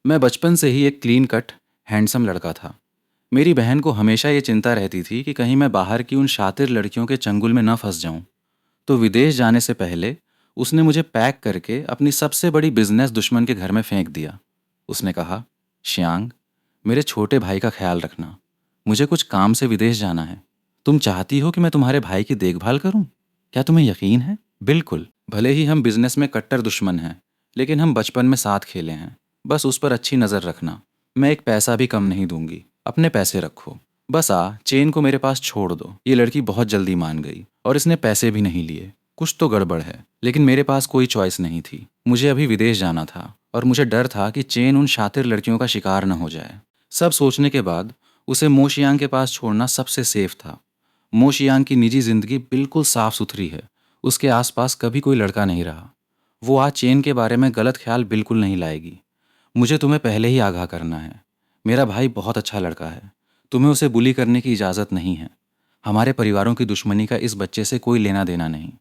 मैं बचपन से ही एक क्लीन कट, हैंडसम लड़का था। मेरी बहन को हमेशा ये चिंता रहती थी कि कहीं मैं बाहर की उन शातिर लड़कियों के चंगुल में न फंस जाऊं। तो विदेश जाने से पहले उसने मुझे पैक करके अपनी सबसे बड़ी बिजनेस दुश्मन के घर में फेंक दिया। उसने कहा, श्यांग, मेरे छोटे भाई का ख्याल रखना। मुझे कुछ काम से विदेश जाना है। तुम चाहती हो कि मैं तुम्हारे भाई की देखभाल करूं? क्या तुम्हें यकीन है? बिल्कुल। भले ही हम बिजनेस में कट्टर दुश्मन हैं, लेकिन हम बचपन में साथ खेले हैं। बस उस पर अच्छी नज़र रखना। मैं एक पैसा भी कम नहीं दूंगी। अपने पैसे रखो। बस चेन को मेरे पास छोड़ दो। ये लड़की बहुत जल्दी मान गई और इसने पैसे भी नहीं लिए। कुछ तो गड़बड़ है, लेकिन मेरे पास कोई चॉइस नहीं थी। मुझे अभी विदेश जाना था और मुझे डर था कि चेन उन शातिर लड़कियों का शिकार न हो जाए। सब सोचने के बाद उसे मोशियांग के पास छोड़ना सबसे सेफ था। मोशियांग की निजी जिंदगी बिल्कुल साफ सुथरी है। उसके आसपास कभी कोई लड़का नहीं रहा। वो आज चेन के बारे में गलत ख्याल बिल्कुल नहीं लाएगी। मुझे तुम्हें पहले ही आगाह करना है। मेरा भाई बहुत अच्छा लड़का है। तुम्हें उसे बुली करने की इजाज़त नहीं है। हमारे परिवारों की दुश्मनी का इस बच्चे से कोई लेना देना नहीं।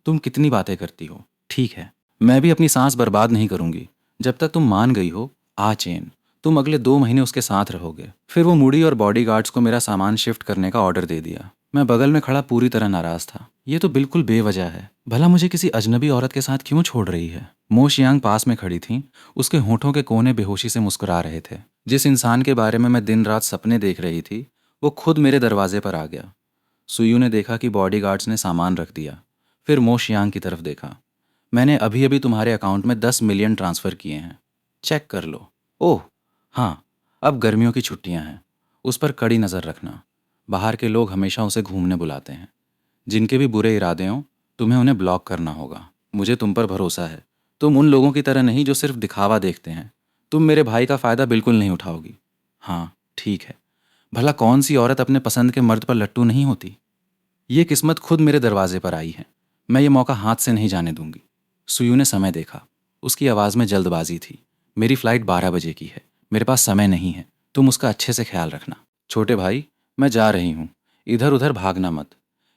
तुम कितनी बातें करती हो। ठीक है, मैं भी अपनी सांस बर्बाद नहीं करूंगी। जब तक तुम मान गई हो, चेन, तुम अगले 2 महीने उसके साथ रहोगे। फिर वो मुड़ी और बॉडीगार्ड्स को मेरा सामान शिफ्ट करने का ऑर्डर दे दिया। मैं बगल में खड़ा पूरी तरह नाराज था। ये तो बिल्कुल बेवजह है। भला मुझे किसी अजनबी औरत के साथ क्यों छोड़ रही है? मो शियांग पास में खड़ी थी। उसके होठों के कोने बेहोशी से मुस्कुरा रहे थे। जिस इंसान के बारे में मैं दिन रात सपने देख रही थी, वो खुद मेरे दरवाजे पर आ गया। सुयू ने देखा कि बॉडीगार्ड्स ने सामान रख दिया। फिर मो शियांग की तरफ देखा। मैंने अभी अभी तुम्हारे अकाउंट में 10 मिलियन ट्रांसफ़र किए हैं। चेक कर लो। ओह हाँ, अब गर्मियों की छुट्टियां हैं। उस पर कड़ी नज़र रखना। बाहर के लोग हमेशा उसे घूमने बुलाते हैं। जिनके भी बुरे इरादे हों, तुम्हें उन्हें ब्लॉक करना होगा। मुझे तुम पर भरोसा है। तुम उन लोगों की तरह नहीं जो सिर्फ दिखावा देखते हैं। तुम मेरे भाई का फ़ायदा बिल्कुल नहीं उठाओगी। हाँ, ठीक है। भला कौन सी औरत अपने पसंद के मर्द पर लट्टू नहीं होती? ये किस्मत खुद मेरे दरवाजे पर आई है। मैं ये मौका हाथ से नहीं जाने दूंगी। सुयू ने समय देखा। उसकी आवाज़ में जल्दबाजी थी। मेरी फ़्लाइट 12 बजे की है। मेरे पास समय नहीं है। तुम उसका अच्छे से ख्याल रखना। छोटे भाई, मैं जा रही हूँ। इधर उधर भागना मत।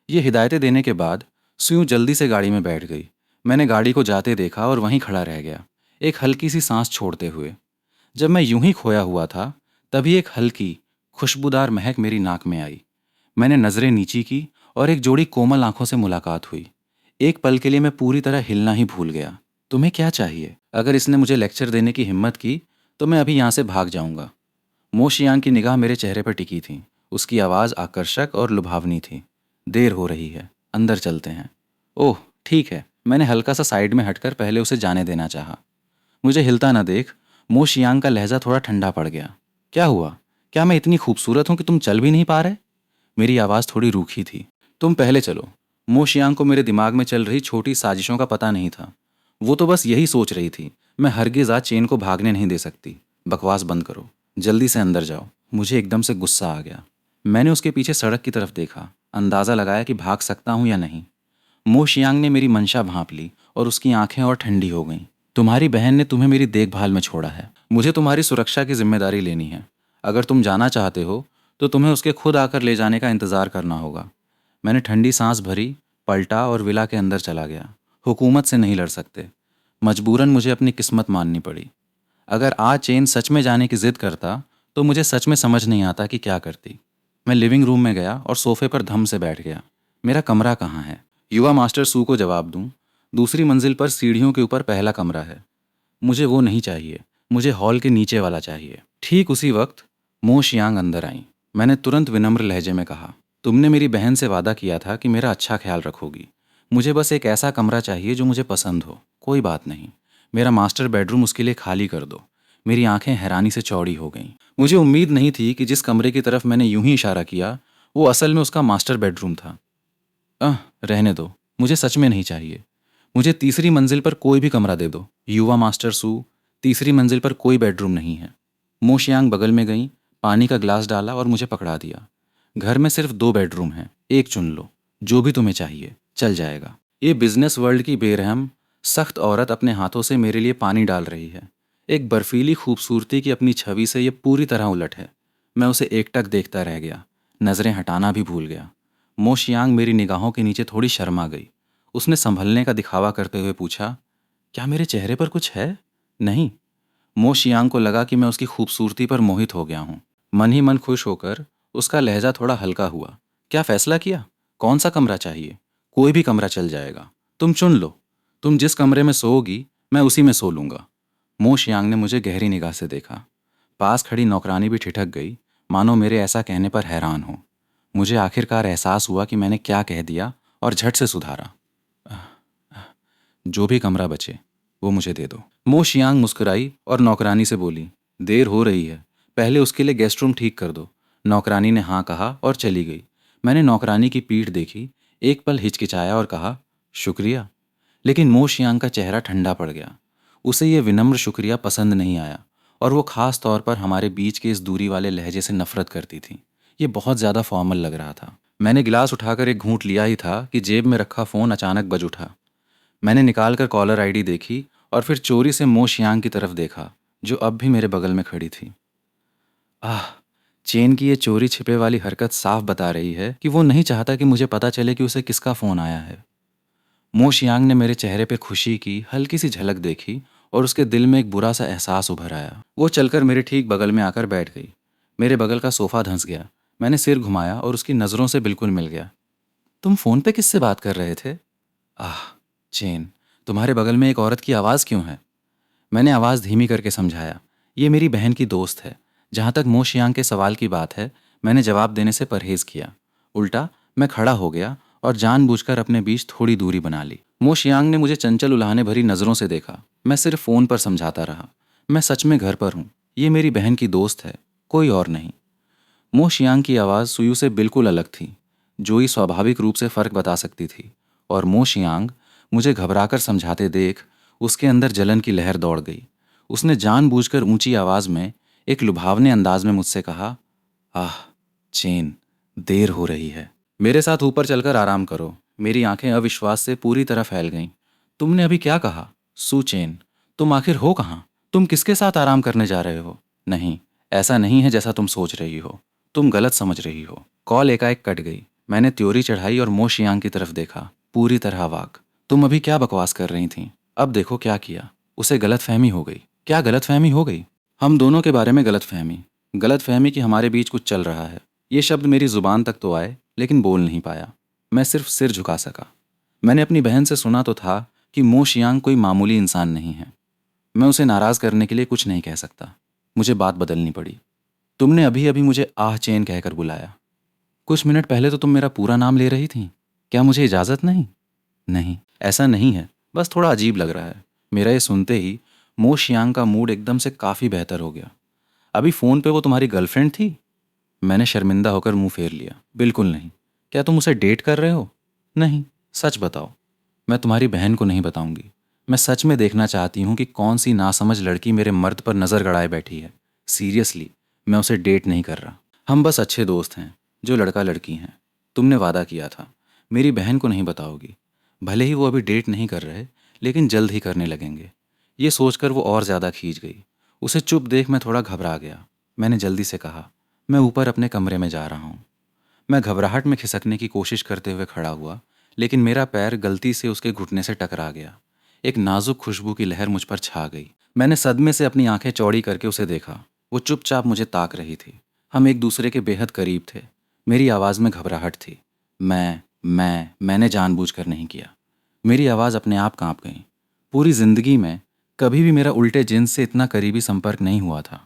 ये हिदायतें देने के बाद सुयू जल्दी से गाड़ी में बैठ गई। मैंने गाड़ी को जाते देखा और वहीं खड़ा रह गया, एक हल्की सी सांस छोड़ते हुए। जब मैं यूं ही खोया हुआ था, तभी एक हल्की, खुशबूदार महक मेरी नाक में आई। मैंने नज़रें नीची की और एक जोड़ी कोमल आंखों से मुलाकात हुई। एक पल के लिए मैं पूरी तरह हिलना ही भूल गया। तुम्हें क्या चाहिए? अगर इसने मुझे लेक्चर देने की हिम्मत की, तो मैं अभी यहाँ से भाग जाऊंगा। मो शियांग की निगाह मेरे चेहरे पर टिकी थी। उसकी आवाज़ आकर्षक और लुभावनी थी। देर हो रही है, अंदर चलते हैं। ओह, ठीक है। मैंने हल्का सा साइड में हटकर पहले उसे जाने देना चाहा। मुझे हिलता न देख मो शियांग का लहजा थोड़ा ठंडा पड़ गया। क्या हुआ? क्या मैं इतनी खूबसूरत हूं कि तुम चल भी नहीं पा रहे? मेरी आवाज़ थोड़ी रूखी थी। तुम पहले चलो। मो शियांग को मेरे दिमाग में चल रही छोटी साजिशों का पता नहीं था। वो तो बस यही सोच रही थी, मैं हरगिज़ आज चेन को भागने नहीं दे सकती। बकवास बंद करो। जल्दी से अंदर जाओ। मुझे एकदम से गुस्सा आ गया। मैंने उसके पीछे सड़क की तरफ देखा, अंदाज़ा लगाया कि भाग सकता हूँ या नहीं। मो शियांग ने मेरी मंशा भांप ली और उसकी आंखें और ठंडी हो गईं। तुम्हारी बहन ने तुम्हें मेरी देखभाल में छोड़ा है। मुझे तुम्हारी सुरक्षा की जिम्मेदारी लेनी है। अगर तुम जाना चाहते हो, तो तुम्हें उसके खुद आकर ले जाने का इंतज़ार करना होगा। मैंने ठंडी सांस भरी, पलटा और विला के अंदर चला गया। हुकूमत से नहीं लड़ सकते। मजबूरन मुझे अपनी किस्मत माननी पड़ी। अगर आज चेन सच में जाने की जिद करता, तो मुझे सच में समझ नहीं आता कि क्या करती। मैं लिविंग रूम में गया और सोफे पर धम से बैठ गया। मेरा कमरा कहाँ है? युवा मास्टर सू को जवाब दूं। दूसरी मंजिल पर सीढ़ियों के ऊपर पहला कमरा है। मुझे वो नहीं चाहिए। मुझे हॉल के नीचे वाला चाहिए। ठीक उसी वक्त मो शियांग अंदर आई। मैंने तुरंत विनम्र लहजे में कहा, तुमने मेरी बहन से वादा किया था कि मेरा अच्छा ख्याल रखोगी। मुझे बस एक ऐसा कमरा चाहिए जो मुझे पसंद हो। कोई बात नहीं, मेरा मास्टर बेडरूम उसके लिए खाली कर दो। मेरी आंखें हैरानी से चौड़ी हो गईं। मुझे उम्मीद नहीं थी कि जिस कमरे की तरफ मैंने यूं ही इशारा किया, वो असल में उसका मास्टर बेडरूम था। रहने दो। मुझे सच में नहीं चाहिए। मुझे तीसरी मंजिल पर कोई भी कमरा दे दो। युवा मास्टर सू, तीसरी मंजिल पर कोई बेडरूम नहीं है। मोशियांग बगल में गई, पानी का ग्लास डाला और मुझे पकड़ा दिया। घर में सिर्फ 2 बेडरूम हैं, एक चुन लो। जो भी तुम्हें चाहिए चल जाएगा। ये बिजनेस वर्ल्ड की बेरहम, सख्त औरत अपने हाथों से मेरे लिए पानी डाल रही है। एक बर्फीली खूबसूरती की अपनी छवि से ये पूरी तरह उलट है। मैं उसे एकटक देखता रह गया, नज़रें हटाना भी भूल गया। मोशियांग मेरी निगाहों के नीचे थोड़ी शर्मा गई। उसने संभलने का दिखावा करते हुए पूछा, क्या मेरे चेहरे पर कुछ है? नहीं। मो शियांग को लगा कि मैं उसकी खूबसूरती पर मोहित हो गया हूँ। मन ही मन खुश होकर उसका लहजा थोड़ा हल्का हुआ। क्या फैसला किया? कौन सा कमरा चाहिए? कोई भी कमरा चल जाएगा, तुम चुन लो। तुम जिस कमरे में सोओगी मैं उसी में सो लूंगा। मो शियांग ने मुझे गहरी निगाह से देखा। पास खड़ी नौकरानी भी ठिठक गई, मानो मेरे ऐसा कहने पर हैरान हो। मुझे आखिरकार एहसास हुआ कि मैंने क्या कह दिया और झट से सुधारा। जो भी कमरा बचे वो मुझे दे दो। मो शियांग मुस्कुराई और नौकरानी से बोली, देर हो रही है, पहले उसके लिए गेस्ट रूम ठीक कर दो। नौकरानी ने हाँ कहा और चली गई। मैंने नौकरानी की पीठ देखी, एक पल हिचकिचाया और कहा, शुक्रिया। लेकिन मो शियांग का चेहरा ठंडा पड़ गया। उसे यह विनम्र शुक्रिया पसंद नहीं आया और वो खास तौर पर हमारे बीच के इस दूरी वाले लहजे से नफरत करती थी। ये बहुत ज़्यादा फॉर्मल लग रहा था। मैंने गिलास उठाकर एक घूंट लिया ही था कि जेब में रखा फ़ोन अचानक बज उठा। मैंने निकाल कर कॉलर आईडी देखी और फिर चोरी से मो शियांग की तरफ देखा, जो अब भी मेरे बगल में खड़ी थी। आह, चेन की ये चोरी छिपे वाली हरकत साफ बता रही है कि वो नहीं चाहता कि मुझे पता चले कि उसे किसका फ़ोन आया है। मो शियांग ने मेरे चेहरे पे खुशी की हल्की सी झलक देखी और उसके दिल में एक बुरा सा एहसास उभर आया। वो चलकर मेरे ठीक बगल में आकर बैठ गई। मेरे बगल का सोफा धंस गया। मैंने सिर घुमाया और उसकी नज़रों से बिल्कुल मिल गया। तुम फ़ोन पे किससे बात कर रहे थे? आह, चेन, तुम्हारे बगल में एक औरत की आवाज़ क्यों है? मैंने आवाज़ धीमी करके समझाया, ये मेरी बहन की दोस्त है। जहाँ तक मो शियांग के सवाल की बात है, मैंने जवाब देने से परहेज़ किया। उल्टा मैं खड़ा हो गया और जानबूझकर अपने बीच थोड़ी दूरी बना ली। मो शियांग ने मुझे चंचल उलाहने भरी नज़रों से देखा। मैं सिर्फ फ़ोन पर समझाता रहा, मैं सच में घर पर हूँ। ये मेरी बहन की दोस्त है, कोई और नहीं। मो शियांग की आवाज़ सुयू से बिल्कुल अलग थी। जोई स्वाभाविक रूप से फ़र्क बता सकती थी, और मो शियांग मुझे घबराकर समझाते देख उसके अंदर जलन की लहर दौड़ गई। उसने जानबूझकर ऊंची आवाज़ में एक लुभावने अंदाज में मुझसे कहा, आह चेन, देर हो रही है, मेरे साथ ऊपर चलकर आराम करो। मेरी आंखें अविश्वास से पूरी तरह फैल गईं। तुमने अभी क्या कहा? सू चेन, तुम आखिर हो कहाँ? तुम किसके साथ आराम करने जा रहे हो? नहीं, ऐसा नहीं है जैसा तुम सोच रही हो। तुम गलत समझ रही हो। कॉल एकाएक कट गई। मैंने त्योरी चढ़ाई और मो शियांग की तरफ देखा, पूरी तरह अवाक। तुम अभी क्या बकवास कर रही थीं? अब देखो क्या किया। उसे गलतफहमी हो गई। क्या गलतफहमी हो गई? हम दोनों के बारे में गलतफहमी। गलतफहमी कि हमारे बीच कुछ चल रहा है। ये शब्द मेरी जुबान तक तो आए, लेकिन बोल नहीं पाया। मैं सिर्फ सिर झुका सका। मैंने अपनी बहन से सुना तो था कि मो शियांग कोई मामूली इंसान नहीं है। मैं उसे नाराज़ करने के लिए कुछ नहीं कह सकता। मुझे बात बदलनी पड़ी। तुमने अभी अभी मुझे आह चेन कहकर बुलाया। कुछ मिनट पहले तो तुम मेरा पूरा नाम ले रही थी। क्या मुझे इजाज़त नहीं? नहीं, ऐसा नहीं है, बस थोड़ा अजीब लग रहा है। मेरा ये सुनते ही मो शियांग का मूड एकदम से काफ़ी बेहतर हो गया। अभी फ़ोन पे वो तुम्हारी गर्लफ्रेंड थी? मैंने शर्मिंदा होकर मुंह फेर लिया। बिल्कुल नहीं। क्या तुम उसे डेट कर रहे हो? नहीं, सच बताओ। मैं तुम्हारी बहन को नहीं बताऊंगी। मैं सच में देखना चाहती हूँ कि कौन सी नासमझ लड़की मेरे मर्द पर नज़र गड़ाए बैठी है। सीरियसली, मैं उसे डेट नहीं कर रहा। हम बस अच्छे दोस्त हैं, जो लड़का लड़की हैं। तुमने वादा किया था, मेरी बहन को नहीं बताओगी। भले ही वो अभी डेट नहीं कर रहे, लेकिन जल्द ही करने लगेंगे। ये सोचकर वो और ज़्यादा खींच गई। उसे चुप देख मैं थोड़ा घबरा गया। मैंने जल्दी से कहा, मैं ऊपर अपने कमरे में जा रहा हूँ। मैं घबराहट में खिसकने की कोशिश करते हुए खड़ा हुआ, लेकिन मेरा पैर गलती से उसके घुटने से टकरा गया। एक नाजुक खुशबू की लहर मुझ पर छा गई। मैंने सदमे से अपनी आंखें चौड़ी करके उसे देखा। वो चुपचाप मुझे ताक रही थी। हम एक दूसरे के बेहद करीब थे। मेरी आवाज़ में घबराहट थी। मैंने जानबूझकर नहीं किया। मेरी आवाज़ अपने आप कांप गई। पूरी जिंदगी में कभी भी मेरा उल्टे जिन्स से इतना करीबी संपर्क नहीं हुआ था।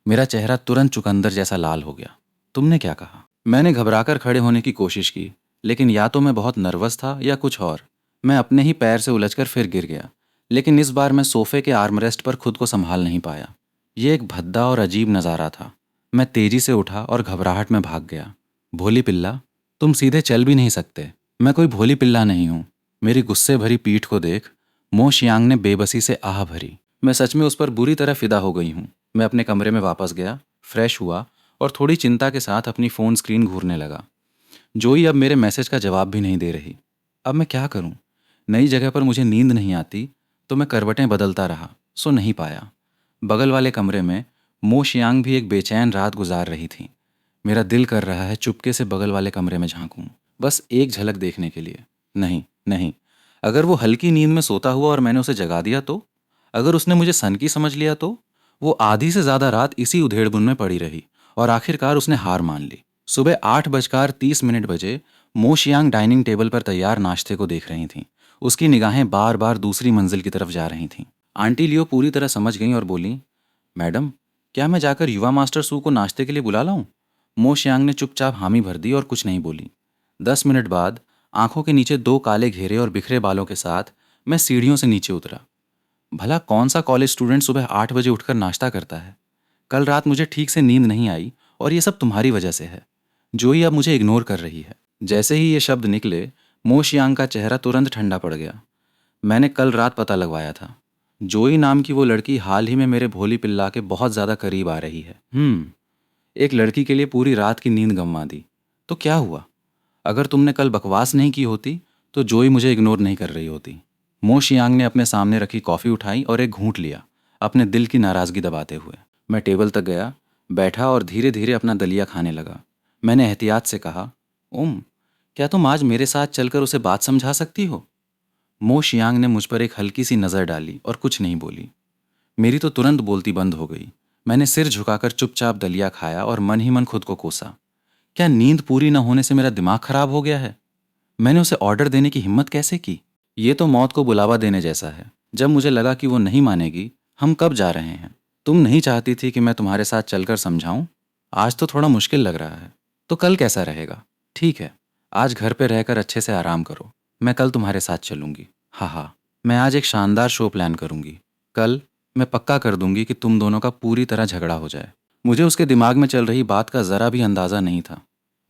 मेरा चेहरा तुरंत चुकंदर जैसा लाल हो गया। तुमने क्या कहा? मैंने घबराकर खड़े होने की कोशिश की, लेकिन या तो मैं बहुत नर्वस था या कुछ और। मैं अपने ही पैर से उलझकर फिर गिर गया, लेकिन इस बार मैं सोफे के आर्मरेस्ट पर खुद को संभाल नहीं पाया। ये एक भद्दा और अजीब नज़ारा था। मैं तेजी से उठा और घबराहट में भाग गया। भोली पिल्ला, तुम सीधे चल भी नहीं सकते। मैं कोई भोली पिल्ला नहीं हूँ। मेरी गुस्से भरी पीठ को देख मो शियांग ने बेबसी से आह भरी। मैं सच में उस पर बुरी तरह फिदा हो गई हूँ। मैं अपने कमरे में वापस गया, फ्रेश हुआ और थोड़ी चिंता के साथ अपनी फ़ोन स्क्रीन घूरने लगा। जोई अब मेरे मैसेज का जवाब भी नहीं दे रही। अब मैं क्या करूं? नई जगह पर मुझे नींद नहीं आती, तो मैं करवटें बदलता रहा, सो नहीं पाया। बगल वाले कमरे में मो शियांग भी एक बेचैन रात गुजार रही थी। मेरा दिल कर रहा है चुपके से बगल वाले कमरे में झांकूं, बस एक झलक देखने के लिए। नहीं नहीं, अगर वो हल्की नींद में सोता हुआ और मैंने उसे जगा दिया तो? अगर उसने मुझे सनकी समझ लिया तो? वो आधी से ज़्यादा रात इसी उधेड़बुन में पड़ी रही और आखिरकार उसने हार मान ली। सुबह 8:30 बजे मो शियांग डाइनिंग टेबल पर तैयार नाश्ते को देख रही थीं। उसकी निगाहें बार बार दूसरी मंजिल की तरफ जा रही थीं। आंटी लियो पूरी तरह समझ गईं और बोली, मैडम, क्या मैं जाकर युवा मास्टर सू को नाश्ते के लिए बुला लाऊं? मो शियांग ने चुपचाप हामी भर दी और कुछ नहीं बोली। 10 मिनट बाद आंखों के नीचे 2 काले घेरे और बिखरे बालों के साथ मैं सीढ़ियों से नीचे उतरा। भला कौन सा कॉलेज स्टूडेंट सुबह 8 बजे उठकर नाश्ता करता है? कल रात मुझे ठीक से नींद नहीं आई और ये सब तुम्हारी वजह से है। जोई अब मुझे इग्नोर कर रही है। जैसे ही ये शब्द निकले, मो शियांग का चेहरा तुरंत ठंडा पड़ गया। मैंने कल रात पता लगवाया था। जोई नाम की वो लड़की हाल ही में मेरे भोली पिल्ला के बहुत ज़्यादा करीब आ रही है। एक लड़की के लिए पूरी रात की नींद गंवा दी। तो क्या हुआ? अगर तुमने कल बकवास नहीं की होती तो जोई मुझे इग्नोर नहीं कर रही होती। मो शियांग ने अपने सामने रखी कॉफ़ी उठाई और एक घूंट लिया, अपने दिल की नाराज़गी दबाते हुए। मैं टेबल तक गया, बैठा और धीरे धीरे अपना दलिया खाने लगा। मैंने एहतियात से कहा, क्या तुम आज मेरे साथ चलकर उसे बात समझा सकती हो? मो शियांग ने मुझ पर एक हल्की सी नज़र डाली और कुछ नहीं बोली। मेरी तो तुरंत बोलती बंद हो गई। मैंने सिर झुकाकर चुपचाप दलिया खाया और मन ही मन खुद को कोसा। क्या नींद पूरी न होने से मेरा दिमाग खराब हो गया है? मैंने उसे ऑर्डर देने की हिम्मत कैसे की? ये तो मौत को बुलावा देने जैसा है। जब मुझे लगा कि वो नहीं मानेगी, हम कब जा रहे हैं? तुम नहीं चाहती थी कि मैं तुम्हारे साथ चलकर समझाऊं? आज तो थोड़ा मुश्किल लग रहा है। तो कल कैसा रहेगा? ठीक है, आज घर पे रहकर अच्छे से आराम करो। मैं कल तुम्हारे साथ चलूंगी। हाँ, मैं आज एक शानदार शो प्लान करूंगी। कल मैं पक्का कर दूंगी कि तुम दोनों का पूरी तरह झगड़ा हो जाए। मुझे उसके दिमाग में चल रही बात का ज़रा भी अंदाज़ा नहीं था।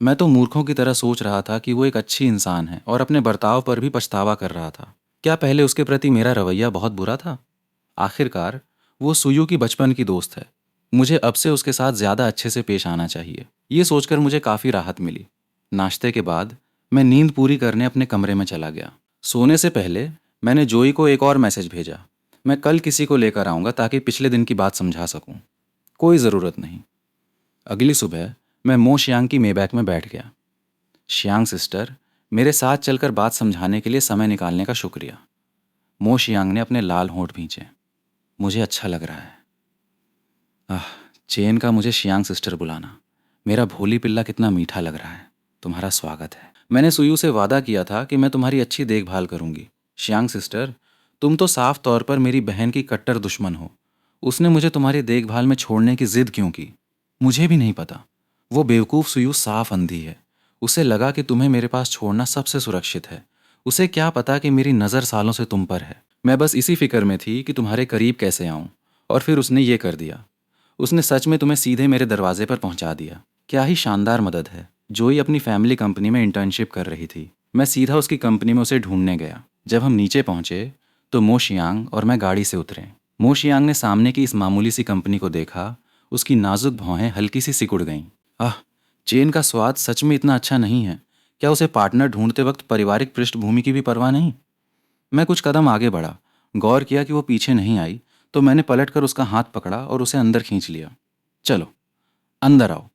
मैं तो मूर्खों की तरह सोच रहा था कि वो एक अच्छी इंसान है और अपने बर्ताव पर भी पछतावा कर रहा था। क्या पहले उसके प्रति मेरा रवैया बहुत बुरा था? आखिरकार वो सुयू की बचपन की दोस्त है। मुझे अब से उसके साथ ज़्यादा अच्छे से पेश आना चाहिए। ये सोचकर मुझे काफ़ी राहत मिली। नाश्ते के बाद मैं नींद पूरी करने अपने कमरे में चला गया। सोने से पहले मैंने जोई को एक और मैसेज भेजा। मैं कल किसी को लेकर आऊँगा ताकि पिछले दिन की बात समझा सकूँ। कोई ज़रूरत नहीं। अगली सुबह मैं मो शियांग की मेबैक में बैठ गया। शियांग सिस्टर, मेरे साथ चलकर बात समझाने के लिए समय निकालने का शुक्रिया। मो शियांग ने अपने लाल होंठ भींचे। मुझे अच्छा लग रहा है। आह, चेन का मुझे शियांग सिस्टर बुलाना। मेरा भोली पिल्ला कितना मीठा लग रहा है। तुम्हारा स्वागत है। मैंने सुयू से वादा किया था कि मैं तुम्हारी अच्छी देखभाल करूंगी। शियांग सिस्टर, तुम तो साफ तौर पर मेरी बहन की कट्टर दुश्मन हो। उसने मुझे तुम्हारी देखभाल में छोड़ने की जिद क्यों की? मुझे भी नहीं पता। वो बेवकूफ़ सुयू साफ अंधी है। उसे लगा कि तुम्हें मेरे पास छोड़ना सबसे सुरक्षित है। उसे क्या पता कि मेरी नज़र सालों से तुम पर है। मैं बस इसी फिक्र में थी कि तुम्हारे करीब कैसे आऊं, और फिर उसने ये कर दिया। उसने सच में तुम्हें सीधे मेरे दरवाजे पर पहुंचा दिया। क्या ही शानदार मदद है। जोई अपनी फैमिली कंपनी में इंटर्नशिप कर रही थी। मैं सीधा उसकी कंपनी में उसे ढूंढने गया। जब हम नीचे पहुंचे तो मो शियांग और मैं गाड़ी से उतरे। मो शियांग ने सामने की इस मामूली सी कंपनी को देखा। उसकी नाजुक भौहें हल्की सी सिकुड़ गईं। आह, चेन का स्वाद सच में इतना अच्छा नहीं है। क्या उसे पार्टनर ढूंढते वक्त पारिवारिक पृष्ठभूमि की भी परवाह नहीं? मैं कुछ कदम आगे बढ़ा, गौर किया कि वो पीछे नहीं आई, तो मैंने पलटकर उसका हाथ पकड़ा और उसे अंदर खींच लिया। चलो, अंदर आओ।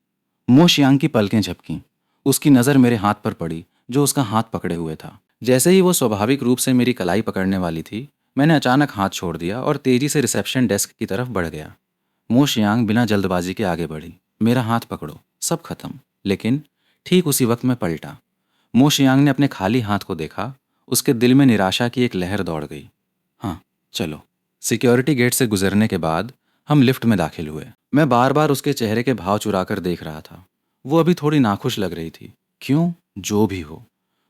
मो शियांग की पलकें झपकीं। उसकी नज़र मेरे हाथ पर पड़ी जो उसका हाथ पकड़े हुए था। जैसे ही वो स्वाभाविक रूप से मेरी कलाई पकड़ने वाली थी, मैंने अचानक हाथ छोड़ दिया और तेजी से रिसेप्शन डेस्क की तरफ बढ़ गया। मो शियांग बिना जल्दबाजी के आगे बढ़ी। मेरा हाथ पकड़ो, सब खत्म। लेकिन ठीक उसी वक्त मैं पलटा। मो शियांग ने अपने खाली हाथ को देखा। उसके दिल में निराशा की एक लहर दौड़ गई। हाँ, चलो। सिक्योरिटी गेट से गुजरने के बाद हम लिफ्ट में दाखिल हुए। मैं बार बार उसके चेहरे के भाव चुराकर देख रहा था। वो अभी थोड़ी नाखुश लग रही थी। क्यों? जो भी हो,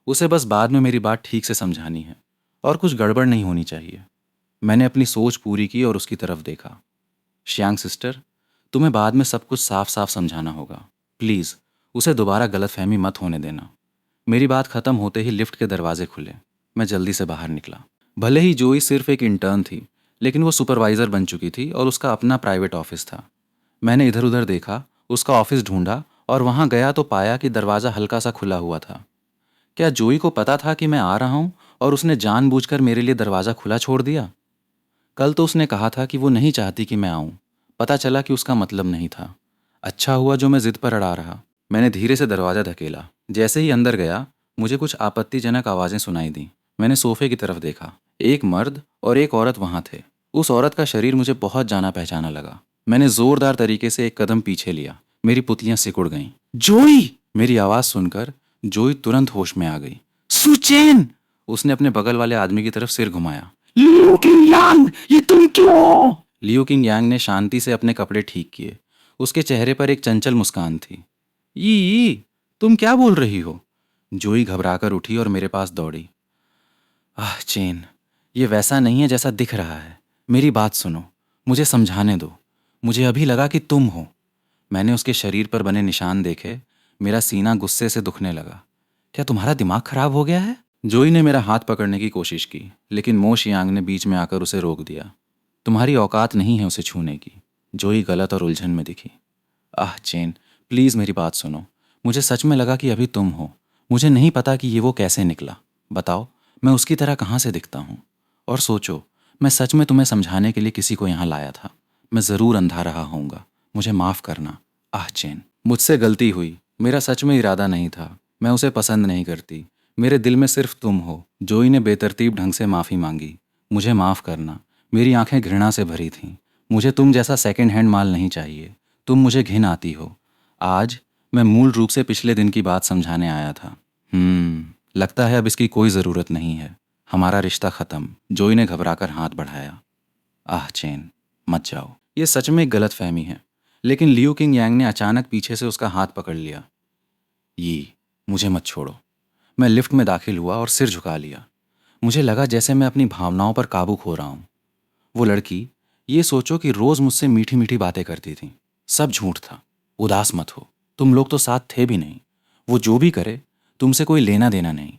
उसे बस बाद में मेरी बात ठीक से समझानी है और कुछ गड़बड़ नहीं होनी चाहिए। मैंने अपनी सोच पूरी की और उसकी तरफ देखा। शियांग सिस्टर, तुम्हें बाद में सब कुछ साफ साफ समझाना होगा। प्लीज़ उसे दोबारा गलतफहमी मत होने देना। मेरी बात खत्म होते ही लिफ्ट के दरवाजे खुले। मैं जल्दी से बाहर निकला। भले ही जोई सिर्फ एक इंटर्न थी, लेकिन वो सुपरवाइज़र बन चुकी थी और उसका अपना प्राइवेट ऑफिस था। मैंने इधर उधर देखा, उसका ऑफिस ढूंढा और वहाँ गया तो पाया कि दरवाज़ा हल्का सा खुला हुआ था। क्या जोई को पता था कि मैं आ रहा हूँ और उसने जानबूझकर मेरे लिए दरवाज़ा खुला छोड़ दिया? कल तो उसने कहा था कि वो नहीं चाहती कि मैं आऊँ। पता चला कि उसका मतलब नहीं था। अच्छा हुआ जो मैं जिद पर अड़ा रहा। मैंने धीरे से दरवाज़ा धकेला। जैसे ही अंदर गया, मुझे कुछ आपत्तिजनक आवाज़ें सुनाई दी। मैंने सोफे की तरफ देखा। एक मर्द और एक औरत वहाँ थे। उस औरत का शरीर मुझे बहुत जाना पहचाना लगा। मैंने जोरदार तरीके से एक कदम पीछे लिया। मेरी पुतलियां सिकुड़ गईं। जोई! मेरी आवाज सुनकर जोई तुरंत होश में आ गई। सुचेन! उसने अपने बगल वाले आदमी की तरफ सिर घुमाया। लियो किंग यांग, ये तुम क्यों? लियो किंग यांग ने शांति से अपने कपड़े ठीक किए। उसके चेहरे पर एक चंचल मुस्कान थी। ई, तुम क्या बोल रही हो? जोई घबराकर उठी और मेरे पास दौड़ी। आह चेन, ये वैसा नहीं है जैसा दिख रहा है। मेरी बात सुनो, मुझे समझाने दो। मुझे अभी लगा कि तुम हो। मैंने उसके शरीर पर बने निशान देखे। मेरा सीना गुस्से से दुखने लगा। क्या तुम्हारा दिमाग खराब हो गया है? जोई ने मेरा हाथ पकड़ने की कोशिश की, लेकिन मो शियांग ने बीच में आकर उसे रोक दिया। तुम्हारी औकात नहीं है उसे छूने की। जोई गलत और उलझन में दिखी। आह चेन, प्लीज़ मेरी बात सुनो। मुझे सच में लगा कि अभी तुम हो। मुझे नहीं पता कि ये वो कैसे निकला। बताओ, मैं उसकी तरह कहाँ से दिखता हूँ? और सोचो, मैं सच में तुम्हें समझाने के लिए किसी को यहाँ लाया था। मैं ज़रूर अंधा रहा होऊंगा। मुझे माफ़ करना। आह चेन, मुझसे गलती हुई। मेरा सच में इरादा नहीं था। मैं उसे पसंद नहीं करती। मेरे दिल में सिर्फ तुम हो। जोई ने बेतरतीब ढंग से माफ़ी मांगी। मुझे माफ़ करना। मेरी आंखें घृणा से भरी थीं। मुझे तुम जैसा सेकंड हैंड माल नहीं चाहिए। तुम मुझे घिन आती हो। आज मैं मूल रूप से पिछले दिन की बात समझाने आया था। लगता है अब इसकी कोई ज़रूरत नहीं है। हमारा रिश्ता ख़त्म। जोई ने घबराकर हाथ बढ़ाया। आह चेन, मत जाओ। ये सच में एक गलत फहमी है। लेकिन लियो किंग यांग ने अचानक पीछे से उसका हाथ पकड़ लिया। ये, मुझे मत छोड़ो। मैं लिफ्ट में दाखिल हुआ और सिर झुका लिया। मुझे लगा जैसे मैं अपनी भावनाओं पर काबू खो रहा हूँ। वो लड़की, ये सोचो कि रोज़ मुझसे मीठी मीठी बातें करती थी। सब झूठ था। उदास मत हो। तुम लोग तो साथ थे भी नहीं। वो जो भी करे, तुमसे कोई लेना देना नहीं।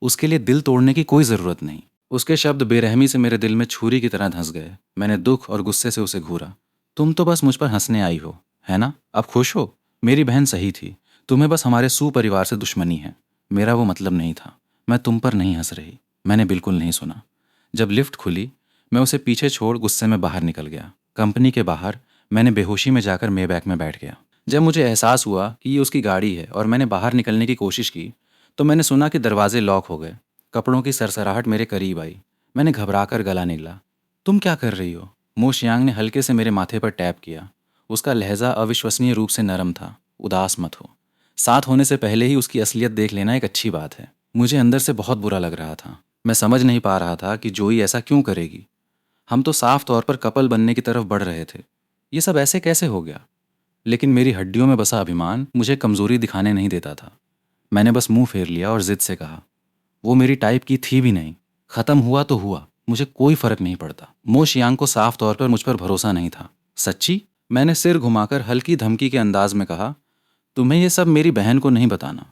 उसके लिए दिल तोड़ने की कोई ज़रूरत नहीं। उसके शब्द बेरहमी से मेरे दिल में छुरी की तरह धंस गए। मैंने दुख और गुस्से से उसे घूरा। तुम तो बस मुझ पर हंसने आई हो, है ना? अब खुश हो? मेरी बहन सही थी। तुम्हें बस हमारे सुपरिवार से दुश्मनी है। मेरा वो मतलब नहीं था। मैं तुम पर नहीं हंस रही। मैंने बिल्कुल नहीं सुना। जब लिफ्ट खुली, मैं उसे पीछे छोड़ गुस्से में बाहर निकल गया। कंपनी के बाहर मैंने बेहोशी में जाकर मेबैक में बैठ गया। जब मुझे एहसास हुआ कि ये उसकी गाड़ी है और मैंने बाहर निकलने की कोशिश की, तो मैंने सुना कि दरवाजे लॉक हो गए। कपड़ों की सरसराहट मेरे करीब आई। मैंने घबराकर गला निगला। तुम क्या कर रही हो? मो शियांग ने हल्के से मेरे माथे पर टैप किया। उसका लहजा अविश्वसनीय रूप से नरम था। उदास मत हो। साथ होने से पहले ही उसकी असलियत देख लेना एक अच्छी बात है। मुझे अंदर से बहुत बुरा लग रहा था। मैं समझ नहीं पा रहा था कि जोई ऐसा क्यों करेगी। हम तो साफ तौर पर कपल बनने की तरफ बढ़ रहे थे। ये सब ऐसे कैसे हो गया? लेकिन मेरी हड्डियों में बसा अभिमान मुझे कमजोरी दिखाने नहीं देता था। मैंने बस मुंह फेर लिया और जिद से कहा, वो मेरी टाइप की थी भी नहीं। खत्म हुआ तो हुआ, मुझे कोई फर्क नहीं पड़ता। मो शियांग को साफ तौर पर मुझ पर भरोसा नहीं था। सच्ची? मैंने सिर घुमाकर हल्की धमकी के अंदाज में कहा, तुम्हें यह सब मेरी बहन को नहीं बताना।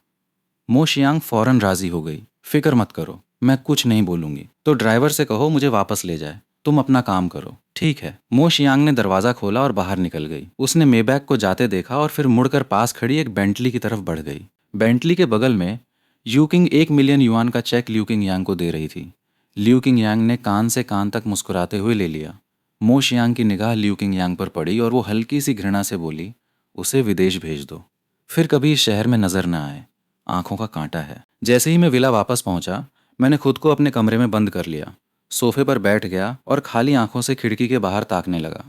मो शियांग फौरन राजी हो गई। फिक्र मत करो, मैं कुछ नहीं बोलूंगी। तो ड्राइवर से कहो मुझे वापस ले जाए। तुम अपना काम करो। ठीक है। मो शियांग ने दरवाजा खोला और बाहर निकल गई। उसने मेबैक को जाते देखा और फिर मुड़कर पास खड़ी एक बेंटली की तरफ बढ़ गई। बेंटली के बगल में यूकिंग 1 मिलियन युआन का चेक लियू किंग यांग को दे रही थी। लियू किंग यांग ने कान से कान तक मुस्कुराते हुए ले लिया। मो शियांग की निगाह लियू किंग यांग पर पड़ी और वो हल्की सी घृणा से बोली, उसे विदेश भेज दो, फिर कभी इस शहर में नजर न आए। आंखों का कांटा है। जैसे ही मैं विला वापस पहुंचा, मैंने खुद को अपने कमरे में बंद कर लिया। सोफे पर बैठ गया और खाली आंखों से खिड़की के बाहर ताकने लगा।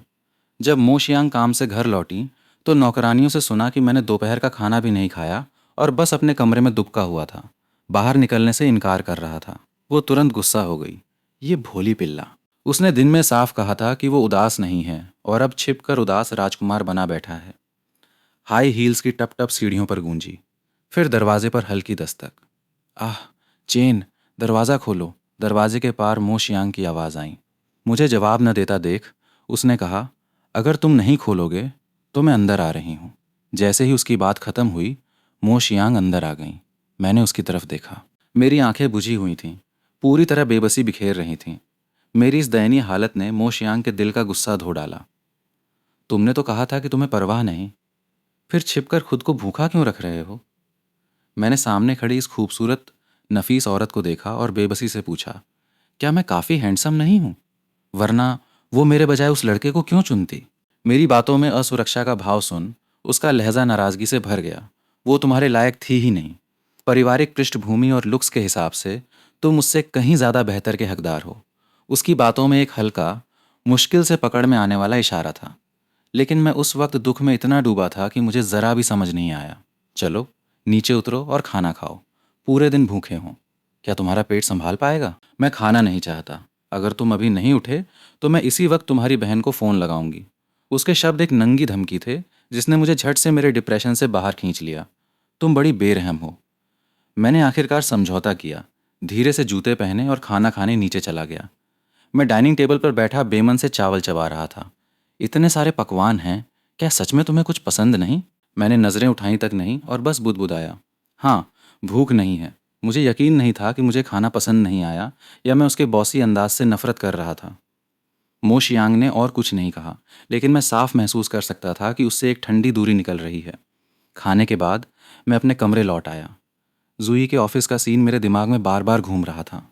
जब मो शियांग काम से घर लौटी, तो नौकरानियों से सुना कि मैंने दोपहर का खाना भी नहीं खाया और बस अपने कमरे में दुबका हुआ था। बाहर निकलने से इनकार कर रहा था। वो तुरंत गुस्सा हो गई। ये भोली पिल्ला। उसने दिन में साफ कहा था कि वो उदास नहीं है और अब छिपकर उदास राजकुमार बना बैठा है। हाई हील्स की टप टप सीढ़ियों पर गूंजी। फिर दरवाजे पर हल्की दस्तक। आह चेन, दरवाज़ा खोलो। दरवाजे के पार मो शियांग की आवाज़ आई। मुझे जवाब न देता देख उसने कहा, अगर तुम नहीं खोलोगे तो मैं अंदर आ रही हूँ। जैसे ही उसकी बात खत्म हुई, मो शियांग अंदर आ गई। मैंने उसकी तरफ देखा। मेरी आंखें बुझी हुई थीं, पूरी तरह बेबसी बिखेर रही थीं। मेरी इस दयनीय हालत ने मो शियांग के दिल का गुस्सा धो डाला। तुमने तो कहा था कि तुम्हें परवाह नहीं, फिर छिपकर खुद को भूखा क्यों रख रहे हो? मैंने सामने खड़ी इस खूबसूरत नफीस औरत को देखा और बेबसी से पूछा, क्या मैं काफ़ी हैंडसम नहीं हूँ? वरना वो मेरे बजाय उस लड़के को क्यों चुनती? मेरी बातों में असुरक्षा का भाव सुन उसका लहजा नाराज़गी से भर गया। वो तुम्हारे लायक थी ही नहीं। पारिवारिक पृष्ठभूमि और लुक्स के हिसाब से तुम मुझसे कहीं ज़्यादा बेहतर के हकदार हो। उसकी बातों में एक हल्का, मुश्किल से पकड़ में आने वाला इशारा था। लेकिन मैं उस वक्त दुख में इतना डूबा था कि मुझे ज़रा भी समझ नहीं आया। चलो नीचे उतरो और खाना खाओ, पूरे दिन भूखे हों, क्या तुम्हारा पेट संभाल पाएगा? मैं खाना नहीं चाहता। अगर तुम अभी नहीं उठे तो मैं इसी वक्त तुम्हारी बहन को फ़ोन लगाऊंगी। उसके शब्द एक नंगी धमकी थे जिसने मुझे झट से मेरे डिप्रेशन से बाहर खींच लिया। तुम बड़ी बेरहम हो। मैंने आखिरकार समझौता किया, धीरे से जूते पहने और खाना खाने नीचे चला गया। मैं डाइनिंग टेबल पर बैठा बेमन से चावल चबा रहा था। इतने सारे पकवान हैं, क्या सच में तुम्हें कुछ पसंद नहीं? मैंने नज़रें उठाई तक नहीं और बस बुदबुदाया, हाँ, भूख नहीं है। मुझे यकीन नहीं था कि मुझे खाना पसंद नहीं आया या मैं उसके बॉसी अंदाज से नफरत कर रहा था। मो शियांग ने और कुछ नहीं कहा, लेकिन मैं साफ महसूस कर सकता था कि उससे एक ठंडी दूरी निकल रही है। खाने के बाद मैं अपने कमरे लौट आया। जूही के ऑफिस का सीन मेरे दिमाग में बार बार घूम रहा था।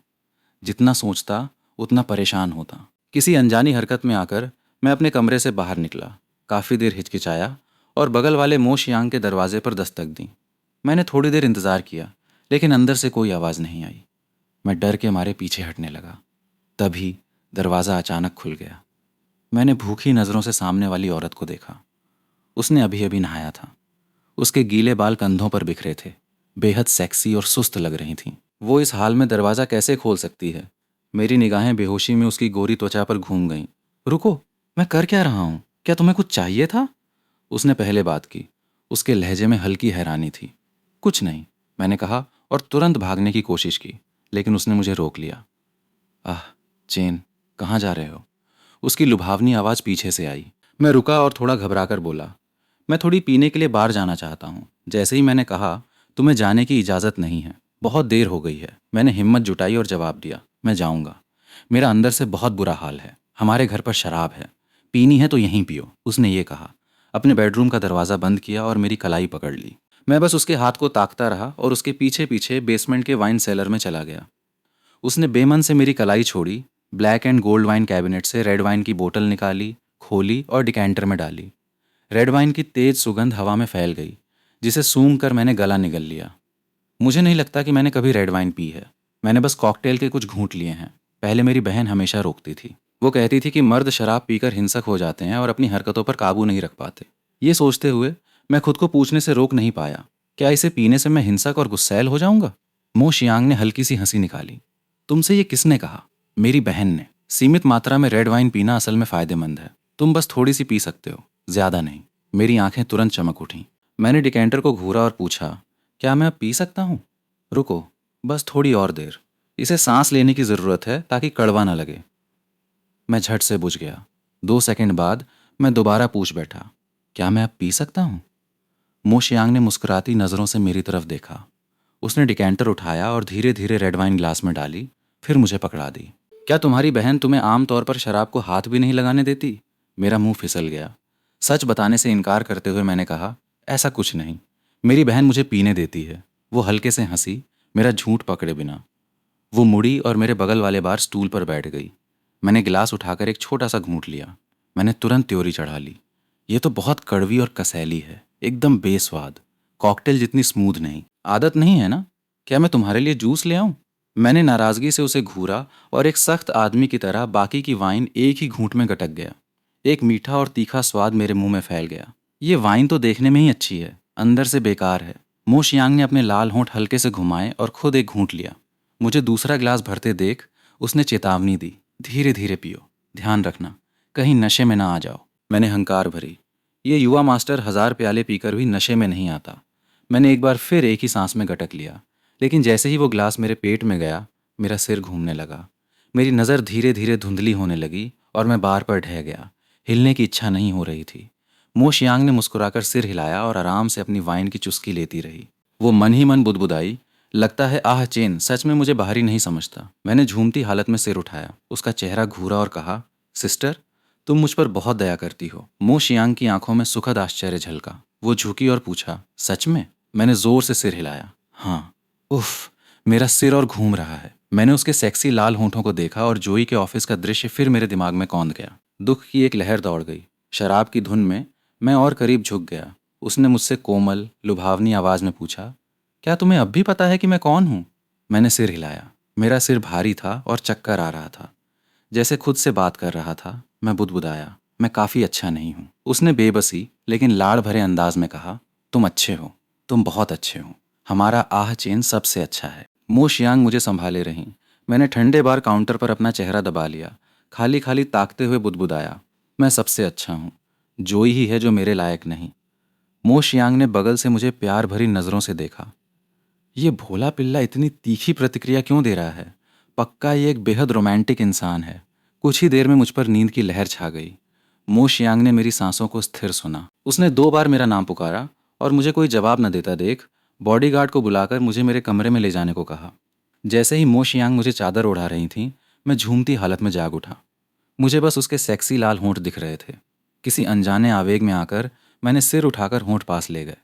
जितना सोचता उतना परेशान होता। किसी अनजानी हरकत में आकर मैं अपने कमरे से बाहर निकला, काफ़ी देर हिचकिचाया और बगल वाले मो शियांग के दरवाजे पर दस्तक दी। मैंने थोड़ी देर इंतज़ार किया, लेकिन अंदर से कोई आवाज़ नहीं आई। मैं डर के मारे पीछे हटने लगा। तभी दरवाज़ा अचानक खुल गया। मैंने भूखी नज़रों से सामने वाली औरत को देखा। उसने अभी अभी नहाया था। उसके गीले बाल कंधों पर बिखरे थे, बेहद सेक्सी और सुस्त लग रही थीं। वो इस हाल में दरवाज़ा कैसे खोल सकती है? मेरी निगाहें बेहोशी में उसकी गोरी त्वचा पर घूम गईं। रुको, मैं कर क्या रहा हूँ? क्या तुम्हें कुछ चाहिए था? उसने पहले बात की। उसके लहजे में हल्की हैरानी थी। कुछ नहीं, मैंने कहा और तुरंत भागने की कोशिश की, लेकिन उसने मुझे रोक लिया। आह, चेन, कहाँ जा रहे हो? उसकी लुभावनी आवाज़ पीछे से आई। मैं रुका और थोड़ा घबराकर बोला, मैं थोड़ी पीने के लिए बाहर जाना चाहता हूँ। जैसे ही मैंने कहा, तुम्हें जाने की इजाज़त नहीं है, बहुत देर हो गई है, मैंने हिम्मत जुटाई और जवाब दिया, मैं जाऊँगा। मेरा अंदर से बहुत बुरा हाल है। हमारे घर पर शराब है, पीनी है तो यहीं पियो, उसने ये कहा। अपने बेडरूम का दरवाज़ा बंद किया और मेरी कलाई पकड़ ली। मैं बस उसके हाथ को ताकता रहा और उसके पीछे पीछे बेसमेंट के वाइन सेलर में चला गया। उसने बेमन से मेरी कलाई छोड़ी, black and gold wine cabinet से रेड वाइन की बोतल निकाली, खोली और डिकेंटर में डाली। रेड वाइन की तेज सुगंध हवा में फैल गई, जिसे सूंघ कर मैंने गला निगल लिया। मुझे नहीं लगता कि मैंने कभी रेड वाइन पी है। मैंने बस कॉकटेल के कुछ घूंट लिए हैं। पहले मेरी बहन हमेशा रोकती थी। वो कहती थी कि मर्द शराब पीकर हिंसक हो जाते हैं और अपनी हरकतों पर काबू नहीं रख पाते। ये सोचते हुए मैं खुद को पूछने से रोक नहीं पाया, क्या इसे पीने से मैं हिंसक और गुस्सैल हो जाऊंगा? मो शियांग ने हल्की सी हंसी निकाली। तुमसे ये किसने कहा? मेरी बहन ने। सीमित मात्रा में रेड वाइन पीना असल में फायदेमंद है। तुम बस थोड़ी सी पी सकते हो, ज्यादा नहीं। मेरी आंखें तुरंत चमक उठीं। मैंने डिकेंटर को घूरा और पूछा, क्या मैं अब पी सकता हूँ? रुको, बस थोड़ी और देर। इसे सांस लेने की ज़रूरत है ताकि कड़वा ना लगे। मैं झट से बुझ गया। 2 सेकंड बाद मैं दोबारा पूछ बैठा, क्या मैं अब पी सकता हूँ? मो शियांग ने मुस्कुराती नज़रों से मेरी तरफ देखा। उसने डिकेंटर उठाया और धीरे धीरे रेड वाइन ग्लास में डाली, फिर मुझे पकड़ा दी। क्या तुम्हारी बहन तुम्हें आम तौर पर शराब को हाथ भी नहीं लगाने देती? मेरा मुंह फिसल गया। सच बताने से इनकार करते हुए मैंने कहा, ऐसा कुछ नहीं। मेरी बहन मुझे पीने देती है। वो हल्के से हंसी, मेरा झूठ पकड़े बिना। वो मुड़ी और मेरे बगल वाले बार स्टूल पर बैठ गई। मैंने गिलास उठाकर एक छोटा सा घूंट लिया। मैंने तुरंत त्योरी चढ़ा ली, ये तो बहुत कड़वी और कसैली है, एकदम बेस्वाद। कॉकटेल जितनी स्मूथ नहीं। आदत नहीं है ना? क्या मैं तुम्हारे लिए जूस ले आऊं? मैंने नाराजगी से उसे घूरा और एक सख्त आदमी की तरह बाकी की वाइन एक ही घूंट में गटक गया। एक मीठा और तीखा स्वाद मेरे मुंह में फैल गया। ये वाइन तो देखने में ही अच्छी है, अंदर से बेकार है। मो शियांग ने अपने लाल होंठ हल्के से घुमाए और खुद एक घूंट लिया। मुझे दूसरा गिलास भरते देख उसने चेतावनी दी, धीरे धीरे पियो, ध्यान रखना कहीं नशे में ना आ जाओ। मैंने हंकार भरी, ये युवा मास्टर 1000 प्याले पीकर भी नशे में नहीं आता। मैंने एक बार फिर एक ही सांस में गटक लिया, लेकिन जैसे ही वो गिलास मेरे पेट में गया, मेरा सिर घूमने लगा। मेरी नज़र धीरे धीरे धुंधली होने लगी और मैं बार पर ढह गया। हिलने की इच्छा नहीं हो रही थी। मो शियांग ने मुस्कुराकर सिर हिलाया और आराम से अपनी वाइन की चुस्की लेती रही। वो मन ही मन बुदबुदाई, लगता है आह चेन सच में मुझे बाहरी नहीं समझता। मैंने झूमती हालत में सिर उठाया, उसका चेहरा घूरा और कहा, सिस्टर, तुम मुझ पर बहुत दया करती हो। मो शियांग की आंखों में सुखद आश्चर्य झलका। वो झुकी और पूछा, सच में? मैंने जोर से सिर हिलाया, हाँ। उफ, मेरा सिर और घूम रहा है। मैंने उसके सेक्सी लाल होंठों को देखा और जोई के ऑफिस का दृश्य फिर मेरे दिमाग में कौंध गया। दुख की एक लहर दौड़ गई। शराब की धुन में मैं और करीब झुक गया। उसने मुझसे कोमल लुभावनी आवाज में पूछा, क्या तुम्हें अब भी पता है कि मैं कौन हूँ? मैंने सिर हिलाया। मेरा सिर भारी था और चक्कर आ रहा था, जैसे खुद से बात कर रहा था। मैं बुदबुदाया, मैं काफ़ी अच्छा नहीं हूँ। उसने बेबसी लेकिन लाड़ भरे अंदाज में कहा, तुम अच्छे हो, तुम बहुत अच्छे हो। हमारा आह चेन सबसे अच्छा है। मो शियांग मुझे संभाले रहीं। मैंने ठंडे बार काउंटर पर अपना चेहरा दबा लिया। खाली खाली ताकते हुए बुदबुदाया, मैं सबसे अच्छा हूँ, जोई ही है जो मेरे लायक नहीं। मो शियांग ने बगल से मुझे प्यार भरी नज़रों से देखा। ये भोला पिल्ला इतनी तीखी प्रतिक्रिया क्यों दे रहा है? पक्का ये एक बेहद रोमांटिक इंसान है। कुछ ही देर में मुझ पर नींद की लहर छा गई। मो शियांग ने मेरी सांसों को स्थिर सुना। उसने 2 बार मेरा नाम पुकारा और मुझे कोई जवाब न देता देख बॉडीगार्ड को बुलाकर मुझे मेरे कमरे में ले जाने को कहा। जैसे ही मो शियांग मुझे चादर ओढ़ा रही थी, मैं झूमती हालत में जाग उठा। मुझे बस उसके सेक्सी लाल होंठ दिख रहे थे। किसी अनजाने आवेग में आकर मैंने सिर उठाकर होंठ पास ले गए।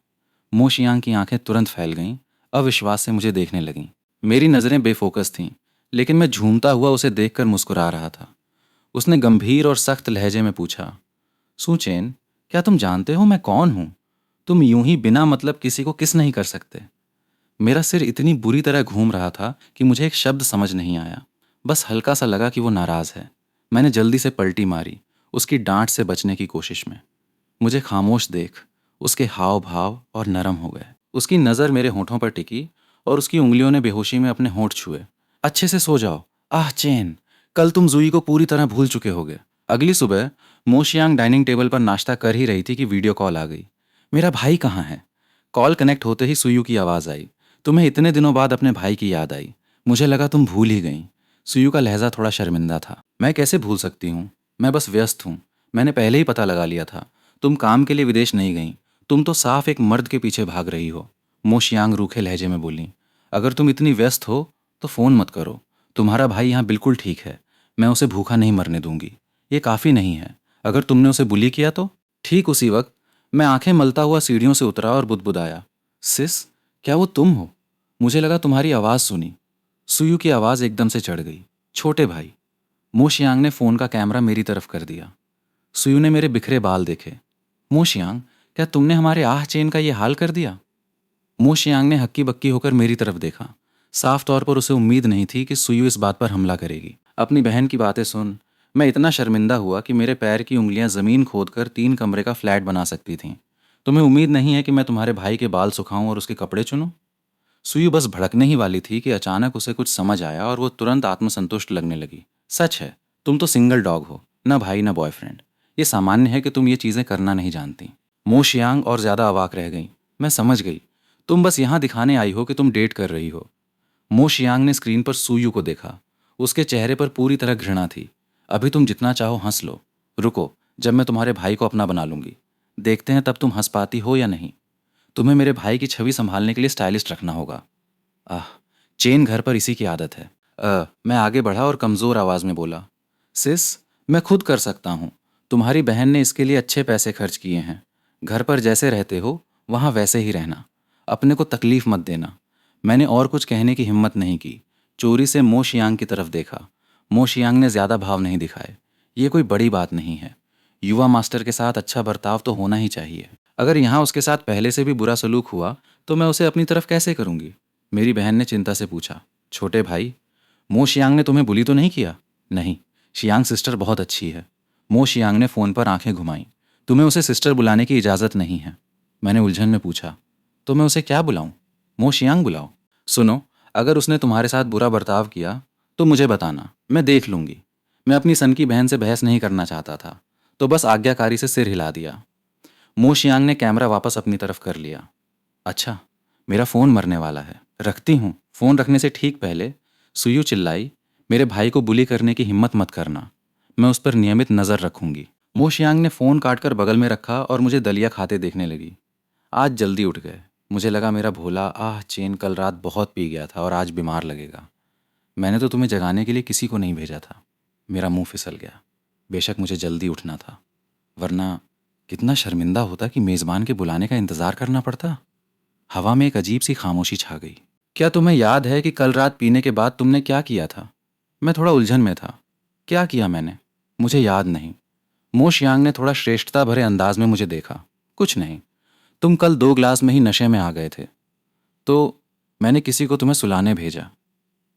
मो शियांग की आंखें तुरंत फैल गईं, अविश्वास से मुझे देखने लगीं। मेरी नज़रें बेफोकस थीं, लेकिन मैं झूमता हुआ उसे देखकर मुस्कुरा रहा था। उसने गंभीर और सख्त लहजे में पूछा, सुचेन, क्या तुम जानते हो मैं कौन हूं? तुम यूं ही बिना मतलब किसी को किस नहीं कर सकते। मेरा सिर इतनी बुरी तरह घूम रहा था कि मुझे एक शब्द समझ नहीं आया। बस हल्का सा लगा कि वो नाराज है। मैंने जल्दी से पलटी मारी, उसकी डांट से बचने की कोशिश में। मुझे खामोश देख उसके हाव भाव और नरम हो गए। उसकी नज़र मेरे होठों पर टिकी और उसकी उंगलियों ने बेहोशी में अपने होंठ छुए। अच्छे से सो जाओ। आह चेन, कल तुम जुई को पूरी तरह भूल चुके होगे। अगली सुबह मोशियांग डाइनिंग टेबल पर नाश्ता कर ही रही थी कि वीडियो कॉल आ गई। मेरा भाई कहाँ है? कॉल कनेक्ट होते ही सुयू की आवाज़ आई। तुम्हें इतने दिनों बाद अपने भाई की याद आई। मुझे लगा तुम भूल ही गई। सुयू का लहजा थोड़ा शर्मिंदा था। मैं कैसे भूल सकती हूँ? मैं बस व्यस्त हूँ। मैंने पहले ही पता लगा लिया था। तुम काम के लिए विदेश नहीं गई। तुम तो साफ एक मर्द के पीछे भाग रही हो। मोशियांग रूखे लहजे में बोली। अगर तुम इतनी व्यस्त हो तो फ़ोन मत करो। तुम्हारा भाई यहाँ बिल्कुल ठीक है। मैं उसे भूखा नहीं मरने दूंगी। ये काफ़ी नहीं है। अगर तुमने उसे बुली किया तो? ठीक उसी वक्त मैं आंखें मलता हुआ सीढ़ियों से उतरा और बुदबुदाया, सिस, क्या वो तुम हो? मुझे लगा तुम्हारी आवाज़ सुनी। सुयू की आवाज़ एकदम से चढ़ गई। छोटे भाई। मोशियांग ने फ़ोन का कैमरा मेरी तरफ कर दिया। सुयू ने मेरे बिखरे बाल देखे। मोशियांग, क्या तुमने हमारे आह चेन का ये हाल कर दिया? मोशियांग ने हक्की बक्की होकर मेरी तरफ देखा। साफ तौर पर उसे उम्मीद नहीं थी कि सुयू इस बात पर हमला करेगी। अपनी बहन की बातें सुन मैं इतना शर्मिंदा हुआ कि मेरे पैर की उंगलियां ज़मीन खोदकर 3 कमरे का फ्लैट बना सकती थीं। तुम्हें उम्मीद नहीं है कि मैं तुम्हारे भाई के बाल सुखाऊं और उसके कपड़े चुनूं? सुयु बस भड़कने ही वाली थी कि अचानक उसे कुछ समझ आया और वो तुरंत आत्मसंतुष्ट लगने लगी। सच है, तुम तो सिंगल डॉग हो, न भाई न बॉयफ्रेंड। ये सामान्य है कि तुम ये चीज़ें करना नहीं जानती। मो शियांग और ज़्यादा अवाक रह गई। मैं समझ गई, तुम बस यहाँ दिखाने आई हो कि तुम डेट कर रही हो। मो शियांग ने स्क्रीन पर सुयु को देखा। उसके चेहरे पर पूरी तरह घृणा थी। अभी तुम जितना चाहो हंस लो। रुको, जब मैं तुम्हारे भाई को अपना बना लूंगी, देखते हैं तब तुम हंस पाती हो या नहीं। तुम्हें मेरे भाई की छवि संभालने के लिए स्टाइलिस्ट रखना होगा। आह, चेन घर पर इसी की आदत है। मैं आगे बढ़ा और कमज़ोर आवाज़ में बोला, सिस, मैं खुद कर सकता हूँ। तुम्हारी बहन ने इसके लिए अच्छे पैसे खर्च किए हैं। घर पर जैसे रहते हो वहाँ वैसे ही रहना। अपने को तकलीफ़ मत देना। मैंने और कुछ कहने की हिम्मत नहीं की। चोरी से मो शियांग की तरफ देखा। मो शियांग ने ज़्यादा भाव नहीं दिखाए। ये कोई बड़ी बात नहीं है। युवा मास्टर के साथ अच्छा बर्ताव तो होना ही चाहिए। अगर यहाँ उसके साथ पहले से भी बुरा सलूक हुआ तो मैं उसे अपनी तरफ कैसे करूँगी? मेरी बहन ने चिंता से पूछा। छोटे भाई, मो शियांग ने तुम्हें बुली तो नहीं किया? नहीं, शियांग सिस्टर बहुत अच्छी है। मो शियांग ने फ़ोन पर आंखें घुमाई। तुम्हें उसे सिस्टर बुलाने की इजाज़त नहीं है। मैंने उलझन में पूछा, तो मैं उसे क्या बुलाऊं? मो शियांग बुलाओ। सुनो, अगर उसने तुम्हारे साथ बुरा बर्ताव किया तो मुझे बताना, मैं देख लूंगी। मैं अपनी सन की बहन से बहस नहीं करना चाहता था, तो बस आज्ञाकारी से सिर हिला दिया। मो शियांग ने कैमरा वापस अपनी तरफ कर लिया। अच्छा, मेरा फ़ोन मरने वाला है, रखती हूँ। फ़ोन रखने से ठीक पहले सुयु चिल्लाई, मेरे भाई को बुली करने की हिम्मत मत करना। मैं उस पर नियमित नज़र रखूंगी। मो शियांग ने फ़ोन काटकर बगल में रखा और मुझे दलिया खाते देखने लगी। आज जल्दी उठ गए। मुझे लगा मेरा भोला आह चेन कल रात बहुत पी गया था और आज बीमार लगेगा। मैंने तो तुम्हें जगाने के लिए किसी को नहीं भेजा था। मेरा मुंह फिसल गया। बेशक मुझे जल्दी उठना था, वरना कितना शर्मिंदा होता कि मेज़बान के बुलाने का इंतज़ार करना पड़ता। हवा में एक अजीब सी खामोशी छा गई। क्या तुम्हें याद है कि कल रात पीने के बाद तुमने क्या किया था? मैं थोड़ा उलझन में था। क्या किया मैंने? मुझे याद नहीं। मो शियांग ने थोड़ा श्रेष्ठता भरे अंदाज में मुझे देखा। कुछ नहीं, तुम कल 2 ग्लास में ही नशे में आ गए थे, तो मैंने किसी को तुम्हें सुलाने भेजा।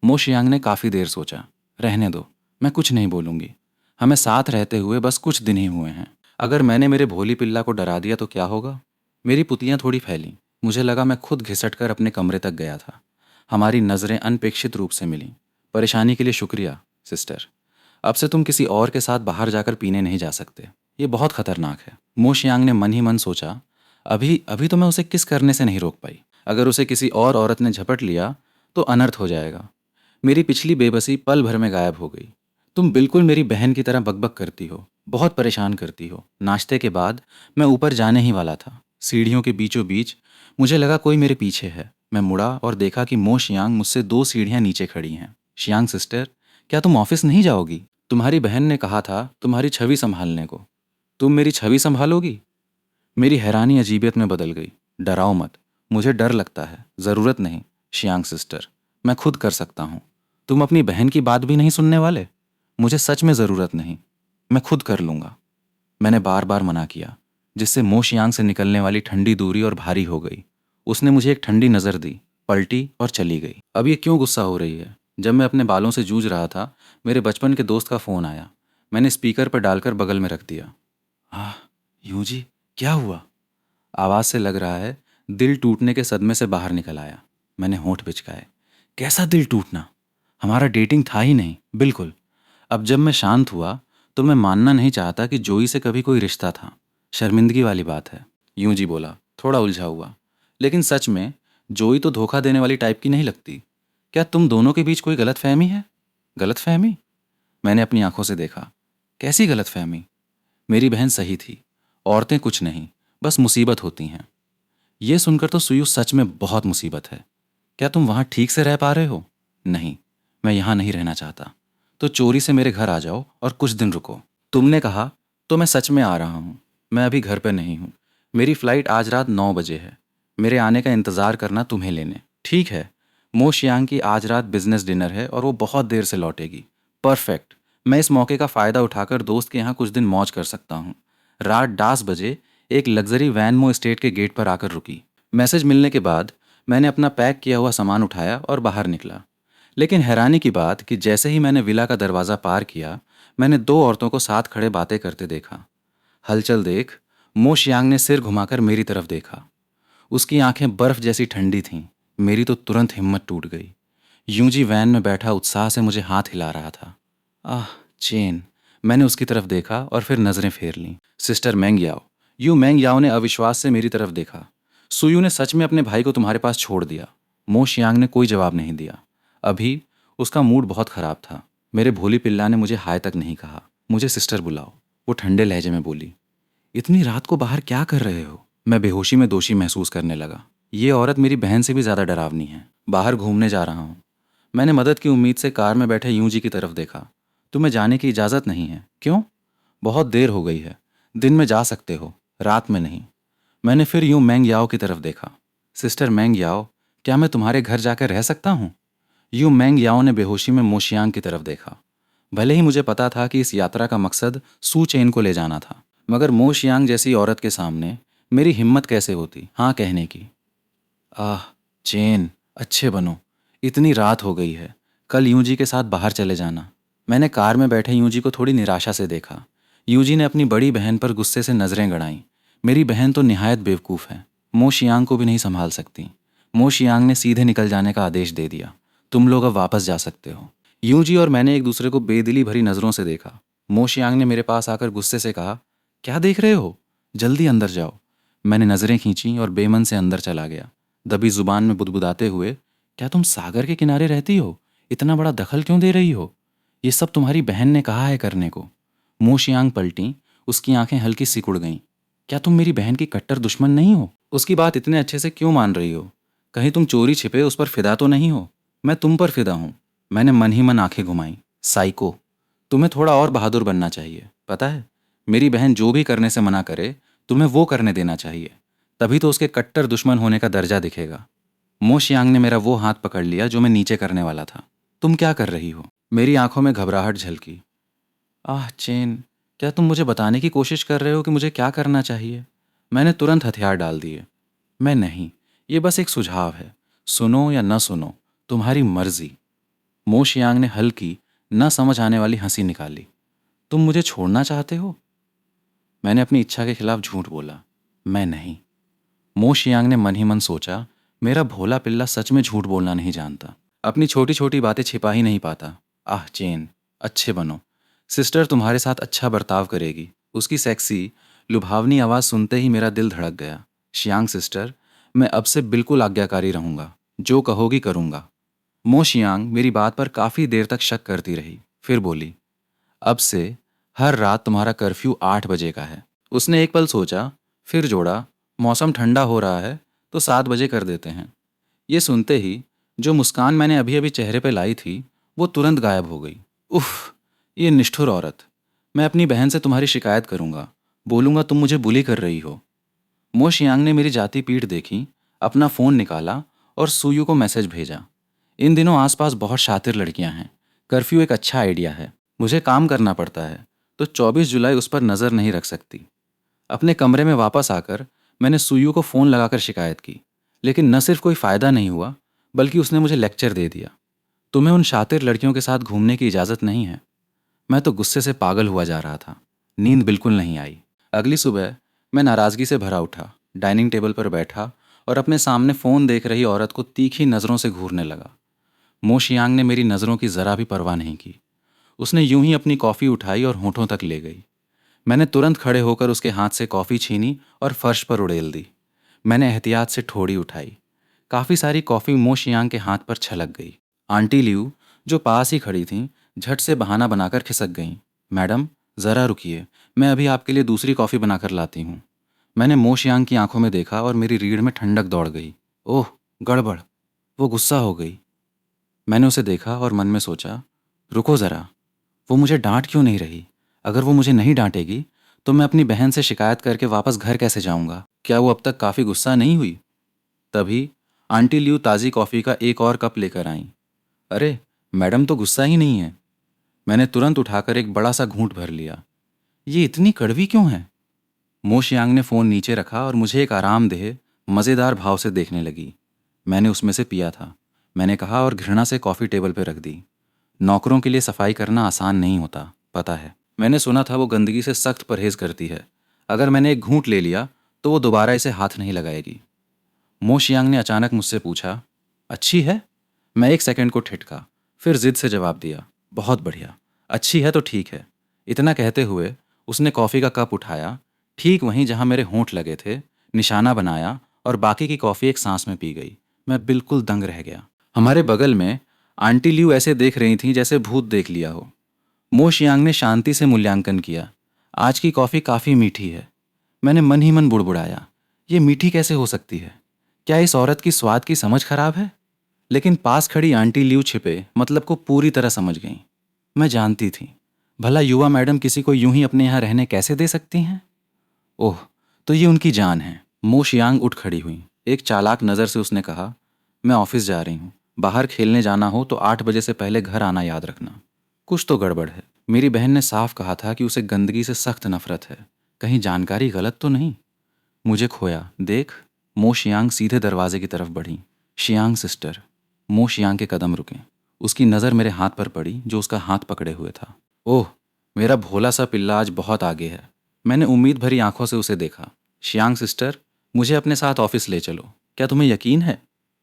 मो शियांग ने काफ़ी देर सोचा। रहने दो, मैं कुछ नहीं बोलूँगी। हमें साथ रहते हुए बस कुछ दिन ही हुए हैं। अगर मैंने मेरे भोली पिल्ला को डरा दिया तो क्या होगा? मेरी पुतियां थोड़ी फैलीं। मुझे लगा मैं खुद घिसट कर अपने कमरे तक गया था। हमारी नज़रें अनपेक्षित रूप से मिलीं। परेशानी के लिए शुक्रिया, सिस्टर। अब से तुम किसी और के साथ बाहर जाकर पीने नहीं जा सकते। ये बहुत खतरनाक है। मो शियांग ने मन ही मन सोचा। अभी अभी तो मैं उसे किस करने से नहीं रोक पाई। अगर उसे किसी और औरत ने झपट लिया तो अनर्थ हो जाएगा। मेरी पिछली बेबसी पल भर में गायब हो गई। तुम बिल्कुल मेरी बहन की तरह बकबक करती हो, बहुत परेशान करती हो। नाश्ते के बाद मैं ऊपर जाने ही वाला था। सीढ़ियों के बीचों बीच मुझे लगा कोई मेरे पीछे है। मैं मुड़ा और देखा कि मो शियांग मुझसे 2 सीढ़ियां नीचे खड़ी हैं। शियांग सिस्टर, क्या तुम ऑफिस नहीं जाओगी? तुम्हारी बहन ने कहा था तुम्हारी छवि संभालने को। तुम मेरी छवि संभालोगी? मेरी हैरानी अजीबियत में बदल गई। डराओ मत, मुझे डर लगता है, ज़रूरत नहीं। शियांग सिस्टर, मैं खुद कर सकता हूँ। तुम अपनी बहन की बात भी नहीं सुनने वाले? मुझे सच में ज़रूरत नहीं, मैं खुद कर लूँगा। मैंने बार बार मना किया, जिससे मो शियांग से निकलने वाली ठंडी दूरी और भारी हो गई। उसने मुझे एक ठंडी नज़र दी, पलटी और चली गई। अब ये क्यों गुस्सा हो रही है? जब मैं अपने बालों से जूझ रहा था, मेरे बचपन के दोस्त का फ़ोन आया। मैंने स्पीकर पर डालकर बगल में रख दिया। आह, यूं जी, क्या हुआ? आवाज़ से लग रहा है दिल टूटने के सदमे से बाहर निकल आया। मैंने होंठ बिचकाए। कैसा दिल टूटना? हमारा डेटिंग था ही नहीं, बिल्कुल। अब जब मैं शांत हुआ तो मैं मानना नहीं चाहता कि जोई से कभी कोई रिश्ता था। शर्मिंदगी वाली बात है, यूं जी बोला, थोड़ा उलझा हुआ। लेकिन सच में जोई तो धोखा देने वाली टाइप की नहीं लगती। क्या तुम दोनों के बीच कोई गलतफहमी है? गलतफहमी? मैंने अपनी आंखों से देखा। कैसी गलतफहमी? मेरी बहन सही थी। औरतें कुछ नहीं, बस मुसीबत होती हैं। ये सुनकर तो सुयु सच में बहुत मुसीबत है। क्या तुम वहां ठीक से रह पा रहे हो? नहीं, मैं यहां नहीं रहना चाहता। तो चोरी से मेरे घर आ जाओ और कुछ दिन रुको। तुमने कहा तो मैं सच में आ रहा हूं। मैं अभी घर पर नहीं हूं। मेरी फ्लाइट आज रात 9 बजे है। मेरे आने का इंतज़ार करना तुम्हें लेने। ठीक है। मो शियांग की आज रात बिजनेस डिनर है और वो बहुत देर से लौटेगी। परफेक्ट। मैं इस मौके का फ़ायदा उठाकर दोस्त के यहाँ कुछ दिन मौज कर सकता हूँ। रात 10 बजे एक लग्जरी वैन मो स्टेट के गेट पर आकर रुकी। मैसेज मिलने के बाद मैंने अपना पैक किया हुआ सामान उठाया और बाहर निकला। लेकिन हैरानी की बात कि जैसे ही मैंने विला का दरवाज़ा पार किया, मैंने 2 औरतों को साथ खड़े बातें करते देखा। हलचल देख मो शियांग ने सिर घुमाकर मेरी तरफ देखा। उसकी आंखें बर्फ जैसी ठंडी थीं। मेरी तो तुरंत हिम्मत टूट गई। यूं जी वैन में बैठा उत्साह से मुझे हाथ हिला रहा था। आह, चेन। मैंने उसकी तरफ देखा और फिर नज़रें फेर लीं। सिस्टर मैंग याओ। मैंग याओ ने अविश्वास से मेरी तरफ देखा। सुयू ने सच में अपने भाई को तुम्हारे पास छोड़ दिया? मो शियांग ने कोई जवाब नहीं दिया। अभी उसका मूड बहुत ख़राब था। मेरे भोली पिल्ला ने मुझे हाय तक नहीं कहा। मुझे सिस्टर बुलाओ, वो ठंडे लहजे में बोली। इतनी रात को बाहर क्या कर रहे हो? मैं बेहोशी में दोषी महसूस करने लगा। ये औरत मेरी बहन से भी ज़्यादा डरावनी है। बाहर घूमने जा रहा हूँ। मैंने मदद की उम्मीद से कार में बैठे यूं जी की तरफ देखा। तुम्हें जाने की इजाज़त नहीं है? क्यों? बहुत देर हो गई है। दिन में जा सकते हो, रात में नहीं। मैंने फिर यूं मैंग याओ की तरफ देखा। सिस्टर मैंग याओ, क्या मैं तुम्हारे घर जाकर रह सकता हूँ? यूं मैंग याओ ने बेहोशी में मोशियांग की तरफ देखा। भले ही मुझे पता था कि इस यात्रा का मकसद सू चेन को ले जाना था, मगर मो शियांग जैसी औरत के सामने मेरी हिम्मत कैसे होती हाँ कहने की। आह, चेन, अच्छे बनो। इतनी रात हो गई है। कल यूजी के साथ बाहर चले जाना। मैंने कार में बैठे यूजी को थोड़ी निराशा से देखा। यूजी ने अपनी बड़ी बहन पर गुस्से से नज़रें गड़ाईं। मेरी बहन तो निहायत बेवकूफ़ है। मो शियांग को भी नहीं संभाल सकती। मो शियांग ने सीधे निकल जाने का आदेश दे दिया। तुम लोग अब वापस जा सकते हो। यूजी और मैंने एक दूसरे को बेदिली भरी नज़रों से देखा। मो शियांग ने मेरे पास आकर गुस्से से कहा, क्या देख रहे हो? जल्दी अंदर जाओ। मैंने नज़रें खींची और बेमन से अंदर चला गया, दबी जुबान में बुदबुदाते हुए, क्या तुम सागर के किनारे रहती हो? इतना बड़ा दखल क्यों दे रही हो? ये सब तुम्हारी बहन ने कहा है करने को। मो शियांग पलटी। उसकी आंखें हल्की सिकुड़ गईं। क्या तुम मेरी बहन की कट्टर दुश्मन नहीं हो? उसकी बात इतने अच्छे से क्यों मान रही हो? कहीं तुम चोरी छिपे उस पर फिदा तो नहीं हो? मैं तुम पर फिदा हूं। मैंने मन ही मन आंखें घुमाई। साइको, तुम्हें थोड़ा और बहादुर बनना चाहिए। पता है, मेरी बहन जो भी करने से मना करे तुम्हें वो करने देना चाहिए। तभी तो उसके कट्टर दुश्मन होने का दर्जा दिखेगा। मो शियांग ने मेरा वो हाथ पकड़ लिया जो मैं नीचे करने वाला था। तुम क्या कर रही हो? मेरी आंखों में घबराहट झलकी। आह चेन, क्या तुम मुझे बताने की कोशिश कर रहे हो कि मुझे क्या करना चाहिए? मैंने तुरंत हथियार डाल दिए। मैं नहीं, ये बस एक सुझाव है। सुनो या न सुनो, तुम्हारी मर्जी। मो शियांग ने हल्की, न समझ आने वाली हंसी निकाली। तुम मुझे छोड़ना चाहते हो? मैंने अपनी इच्छा के खिलाफ झूठ बोला, मैं नहीं। मो शियांग ने मन ही मन सोचा, मेरा भोला पिल्ला सच में झूठ बोलना नहीं जानता, अपनी छोटी छोटी बातें छिपा ही नहीं पाता। आह चेन, अच्छे बनो, सिस्टर तुम्हारे साथ अच्छा बर्ताव करेगी। उसकी सेक्सी लुभावनी आवाज़ सुनते ही मेरा दिल धड़क गया। शियांग सिस्टर, मैं अब से बिल्कुल आज्ञाकारी रहूंगा, जो कहोगी करूंगा। मो शियांग मेरी बात पर काफ़ी देर तक शक करती रही, फिर बोली, अब से हर रात तुम्हारा कर्फ्यू 8 बजे का है। उसने एक पल सोचा, फिर जोड़ा, मौसम ठंडा हो रहा है तो 7 बजे कर देते हैं। ये सुनते ही जो मुस्कान मैंने अभी अभी चेहरे पे लाई थी वो तुरंत गायब हो गई। उफ, ये निष्ठुर औरत। मैं अपनी बहन से तुम्हारी शिकायत करूंगा, बोलूंगा तुम मुझे बुली कर रही हो। मो शियांग ने मेरी जाती पीठ देखी, अपना फ़ोन निकाला और सुयू को मैसेज भेजा। इन दिनों आसपास बहुत शातिर लड़कियां हैं, कर्फ्यू एक अच्छा आइडिया है। मुझे काम करना पड़ता है तो 24 जुलाई उस पर नज़र नहीं रख सकती। अपने कमरे में वापस आकर मैंने सुयू को फ़ोन लगाकर शिकायत की, लेकिन न सिर्फ कोई फ़ायदा नहीं हुआ बल्कि उसने मुझे लेक्चर दे दिया। तुम्हें उन शातिर लड़कियों के साथ घूमने की इजाज़त नहीं है। मैं तो गुस्से से पागल हुआ जा रहा था, नींद बिल्कुल नहीं आई। अगली सुबह मैं नाराज़गी से भरा उठा, डाइनिंग टेबल पर बैठा और अपने सामने फ़ोन देख रही औरत को तीखी नज़रों से घूरने लगा। मो शियांग ने मेरी नज़रों की ज़रा भी परवाह नहीं की। उसने यूं ही अपनी कॉफ़ी उठाई और होठों तक ले गई। मैंने तुरंत खड़े होकर उसके हाथ से कॉफ़ी छीनी और फर्श पर उड़ेल दी। मैंने एहतियात से ठोड़ी उठाई। काफ़ी सारी कॉफ़ी मो शियांग के हाथ पर छलक गई। आंटी लियू, जो पास ही खड़ी थीं, झट से बहाना बनाकर खिसक गईं। मैडम, ज़रा रुकिए, मैं अभी आपके लिए दूसरी कॉफ़ी बनाकर लाती हूँ। मैंने मो शियांग की आंखों में देखा और मेरी रीढ़ में ठंडक दौड़ गई। ओह, गड़बड़, वो गुस्सा हो गई। मैंने उसे देखा और मन में सोचा, रुको ज़रा, वो मुझे डांट क्यों नहीं रही? अगर वो मुझे नहीं डांटेगी तो मैं अपनी बहन से शिकायत करके वापस घर कैसे जाऊंगा? क्या वो अब तक काफ़ी गुस्सा नहीं हुई? तभी आंटी लियू ताज़ी कॉफ़ी का एक और कप लेकर आईं। अरे, मैडम तो गुस्सा ही नहीं है। मैंने तुरंत उठाकर एक बड़ा सा घूंट भर लिया। ये इतनी कड़वी क्यों है? मो शियांग ने फ़ोन नीचे रखा और मुझे एक आरामदेह मज़ेदार भाव से देखने लगी। मैंने उसमें से पिया था, मैंने कहा, और घृणा से कॉफ़ी टेबल पर रख दी। नौकरों के लिए सफाई करना आसान नहीं होता, पता है। मैंने सुना था वो गंदगी से सख्त परहेज करती है। अगर मैंने एक घूंट ले लिया तो वो दोबारा इसे हाथ नहीं लगाएगी। मो शियांग ने अचानक मुझसे पूछा, अच्छी है? मैं एक सेकंड को ठिठका, फिर जिद से जवाब दिया, बहुत बढ़िया, अच्छी है तो ठीक है। इतना कहते हुए उसने कॉफ़ी का कप उठाया, ठीक वहीं जहाँ मेरे होंठ लगे थे, निशाना बनाया और बाकी की कॉफ़ी एक सांस में पी गई। मैं बिल्कुल दंग रह गया। हमारे बगल में आंटी लियू ऐसे देख रही थीं जैसे भूत देख लिया हो। मो शियांग ने शांति से मूल्यांकन किया, आज की कॉफ़ी काफ़ी मीठी है। मैंने मन ही मन बुड़बुड़ाया, ये मीठी कैसे हो सकती है? क्या इस औरत की स्वाद की समझ खराब है? लेकिन पास खड़ी आंटी लियू छिपे मतलब को पूरी तरह समझ गईं। मैं जानती थी, भला युवा मैडम किसी को यूं ही अपने यहाँ रहने कैसे दे सकती हैं? ओह, तो ये उनकी जान है। मो शियांग उठ खड़ी हुई। एक चालाक नज़र से उसने कहा, मैं ऑफिस जा रही हूँ, बाहर खेलने जाना हो तो 8 बजे से पहले घर आना याद रखना। कुछ तो गड़बड़ है। मेरी बहन ने साफ कहा था कि उसे गंदगी से सख्त नफरत है, कहीं जानकारी गलत तो नहीं? मुझे खोया देख। मो शियांग सीधे दरवाजे की तरफ बढ़ी। Xiang sister. मो शियांग के कदम रुके। उसकी नज़र मेरे हाथ पर पड़ी जो उसका हाथ पकड़े हुए था। ओह, मेरा भोला सा पिल्ला आज बहुत आगे है। मैंने उम्मीद भरी आंखों से उसे देखा। शियांग सिस्टर, मुझे अपने साथ ऑफिस ले चलो, क्या तुम्हें यकीन है?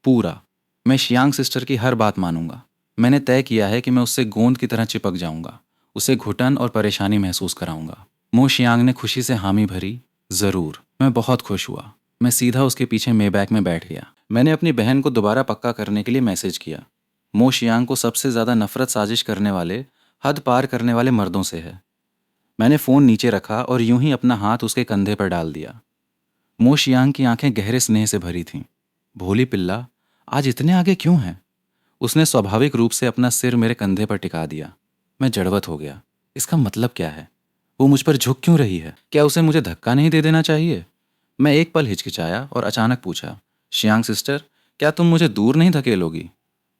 पूरा। मैं शियांग सिस्टर की हर बात मानूंगा। मैंने तय किया है कि मैं उससे गोंद की तरह चिपक जाऊंगा, उसे घुटन और परेशानी महसूस कराऊंगा। मो शियांग ने खुशी से हामी भरी। ज़रूर। मैं बहुत खुश हुआ। मैं सीधा उसके पीछे मेबैक में बैठ गया। मैंने अपनी बहन को दोबारा पक्का करने के लिए मैसेज किया। मो शियांग को सबसे ज़्यादा नफरत साजिश करने वाले, हद पार करने वाले मर्दों से है। मैंने फ़ोन नीचे रखा और यूं ही अपना हाथ उसके कंधे पर डाल दिया। मो शियांग की आंखें गहरे स्नेह से भरी थीं। भोली पिल्ला, आज इतने आगे क्यों है? उसने स्वाभाविक रूप से अपना सिर मेरे कंधे पर टिका दिया। मैं जड़वत हो गया। इसका मतलब क्या है? वो मुझ पर झुक क्यों रही है? क्या उसे मुझे धक्का नहीं दे देना चाहिए? मैं एक पल हिचकिचाया और अचानक पूछा, शियांग सिस्टर, क्या तुम मुझे दूर नहीं धकेलोगी?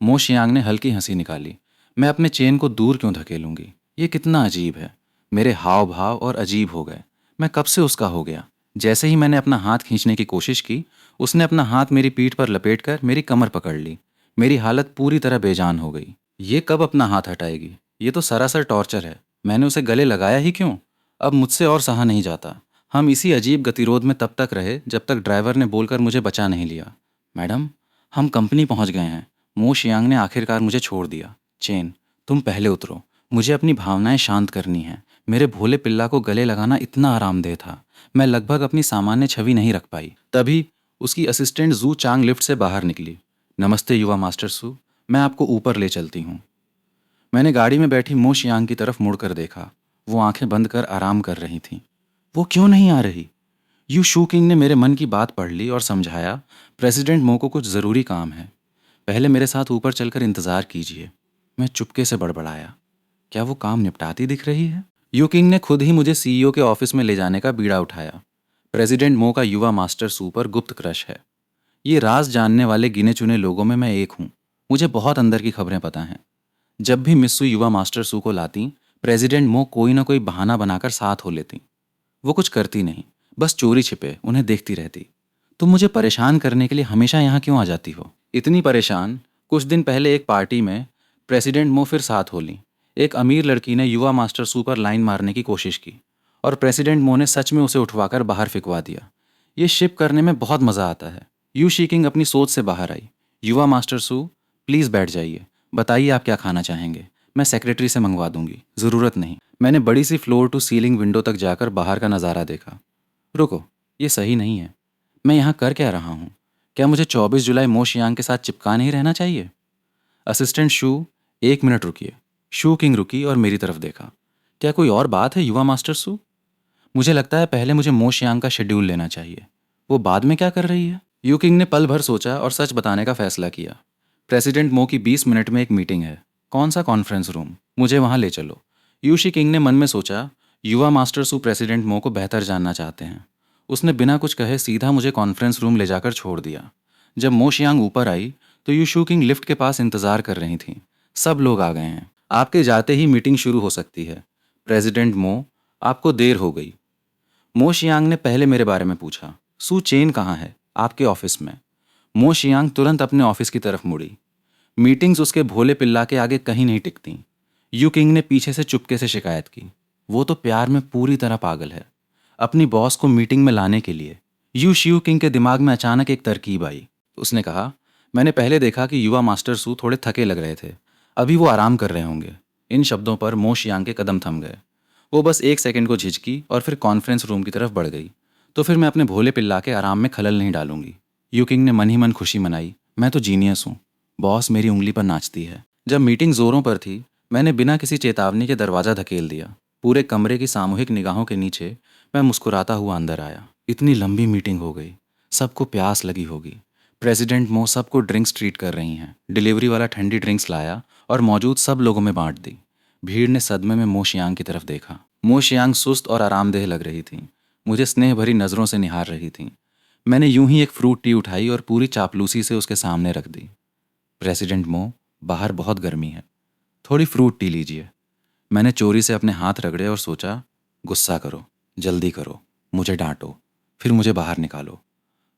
मो शियांग ने हल्की हंसी निकाली। मैं अपने चेन को दूर क्यों धकेलूंगी? ये कितना अजीब है। मेरे हाव भाव और अजीब हो गए। मैं कब से उसका हो गया? जैसे ही मैंने अपना हाथ खींचने की कोशिश की, उसने अपना हाथ मेरी पीठ पर लपेटकर मेरी कमर पकड़ ली। मेरी हालत पूरी तरह बेजान हो गई। ये कब अपना हाथ हटाएगी? ये तो सरासर टॉर्चर है। मैंने उसे गले लगाया ही क्यों? अब मुझसे और सहा नहीं जाता। हम इसी अजीब गतिरोध में तब तक रहे जब तक ड्राइवर ने बोलकर मुझे बचा नहीं लिया। मैडम, हम कंपनी पहुंच गए हैं। मो शियांग ने आखिरकार मुझे छोड़ दिया। चेन, तुम पहले उतरो। मुझे अपनी भावनाएं शांत करनी हैं। मेरे भोले पिल्ला को गले लगाना इतना आरामदेह था, मैं लगभग अपनी सामान्य छवि नहीं रख पाई। तभी उसकी असिस्टेंट जू चांग लिफ्ट से बाहर निकली। नमस्ते युवा मास्टर सू, मैं आपको ऊपर ले चलती हूँ। मैंने गाड़ी में बैठी मो शियांग की तरफ मुड़कर देखा। वो आंखें बंद कर आराम कर रही थीं। वो क्यों नहीं आ रही? यू शू किंग ने मेरे मन की बात पढ़ ली और समझाया, प्रेसिडेंट मो को कुछ ज़रूरी काम है। पहले मेरे साथ ऊपर चलकर इंतज़ार कीजिए। मैं चुपके से बड़बड़ाया, क्या वो काम निपटाती दिख रही है? यू किंग ने खुद ही मुझे सीईओ के ऑफिस में ले जाने का बीड़ा उठाया। प्रेसिडेंट मो का युवा मास्टर सू पर गुप्त क्रश है। ये राज जानने वाले गिने चुने लोगों में मैं एक हूँ। मुझे बहुत अंदर की खबरें पता हैं। जब भी मिस्सू युवा मास्टर सू को लाती, प्रेसिडेंट मो कोई ना कोई बहाना बनाकर साथ हो लेती। वो कुछ करती नहीं, बस चोरी छिपे उन्हें देखती रहती। तुम मुझे परेशान करने के लिए हमेशा यहाँ क्यों आ जाती हो? इतनी परेशान, कुछ दिन पहले एक पार्टी में प्रेसिडेंट मो फिर साथ हो ली। एक अमीर लड़की ने युवा मास्टर सू पर लाइन मारने की कोशिश की और प्रेसिडेंट मो ने सच में उसे उठवाकर बाहर फिकवा दिया। ये शिप करने में बहुत मज़ा आता है। यू शीकिंग अपनी सोच से बाहर आई। युवा मास्टर सू, प्लीज़ बैठ जाइए। बताइए आप क्या खाना चाहेंगे? मैं सेक्रेटरी से मंगवा दूंगी। ज़रूरत नहीं। मैंने बड़ी सी फ्लोर टू सीलिंग विंडो तक जाकर बाहर का नज़ारा देखा। रुको, ये सही नहीं है। मैं यहाँ कर क्या रहा हूँ? क्या मुझे 24 जुलाई मो शियांग के साथ चिपका नहीं रहना चाहिए? असिस्टेंट शू, 1 मिनट रुकिए। शू किंग रुकी और मेरी तरफ देखा। क्या कोई और बात है युवा मास्टर सू? मुझे लगता है पहले मुझे मो शियांग का शेड्यूल लेना चाहिए। वो बाद में क्या कर रही है? यू किंग ने पल भर सोचा और सच बताने का फैसला किया। प्रेसिडेंट मो की 20 मिनट में एक मीटिंग है। कौन सा कॉन्फ्रेंस रूम? मुझे वहाँ ले चलो। यूशी किंग ने मन में सोचा, युवा मास्टर सू प्रेसिडेंट मो को बेहतर जानना चाहते हैं। उसने बिना कुछ कहे सीधा मुझे कॉन्फ्रेंस रूम ले जाकर छोड़ दिया। जब मो शियांग ऊपर आई तो यूशू किंग लिफ्ट के पास इंतजार कर रही थीं। सब लोग आ गए हैं। आपके जाते ही मीटिंग शुरू हो सकती है। प्रेसिडेंट मो, आपको देर हो गई। मो शियांग ने पहले मेरे बारे में पूछा। सू चेन कहाँ है? आपके ऑफिस में। मो शियांग तुरंत अपने ऑफिस की तरफ मुड़ी। मीटिंग्स उसके भोले पिल्ला के आगे कहीं नहीं टिकती। यू किंग ने पीछे से चुपके से शिकायत की। वो तो प्यार में पूरी तरह पागल है। अपनी बॉस को मीटिंग में लाने के लिए यू शियू किंग के दिमाग में अचानक एक तरकीब आई। उसने कहा, मैंने पहले देखा कि युवा मास्टर सू थोड़े थके लग रहे थे। अभी वो आराम कर रहे होंगे। इन शब्दों पर मो शियांग के कदम थम गए। वो बस 1 सेकंड को झिझकी और फिर कॉन्फ्रेंस रूम की तरफ बढ़ गई। तो फिर मैं अपने भोले पिल्ला के आराम में खलल नहीं डालूंगी। यू किंग ने मन ही मन खुशी मनाई। मैं तो जीनियस हूँ। बॉस मेरी उंगली पर नाचती है। जब मीटिंग जोरों पर थी, मैंने बिना किसी चेतावनी के दरवाज़ा धकेल दिया। पूरे कमरे की सामूहिक निगाहों के नीचे मैं मुस्कुराता हुआ अंदर आया। इतनी लंबी मीटिंग हो गई। सबको प्यास लगी होगी। प्रेसिडेंट मो सबको ड्रिंक्स ट्रीट कर रही हैं। डिलीवरी वाला ठंडी ड्रिंक्स लाया और मौजूद सब लोगों में बांट दी। भीड़ ने सदमे में मो शियांग की तरफ देखा। मो शियांग सुस्त और आरामदेह लग रही थी। मुझे स्नेह भरी नज़रों से निहार रही थी। मैंने यूं ही एक फ्रूट टी उठाई और पूरी चापलूसी से उसके सामने रख दी। प्रेसिडेंट मो, बाहर बहुत गर्मी है, थोड़ी फ्रूट टी लीजिए। मैंने चोरी से अपने हाथ रगड़े और सोचा, गुस्सा करो, जल्दी करो, मुझे डांटो, फिर मुझे बाहर निकालो।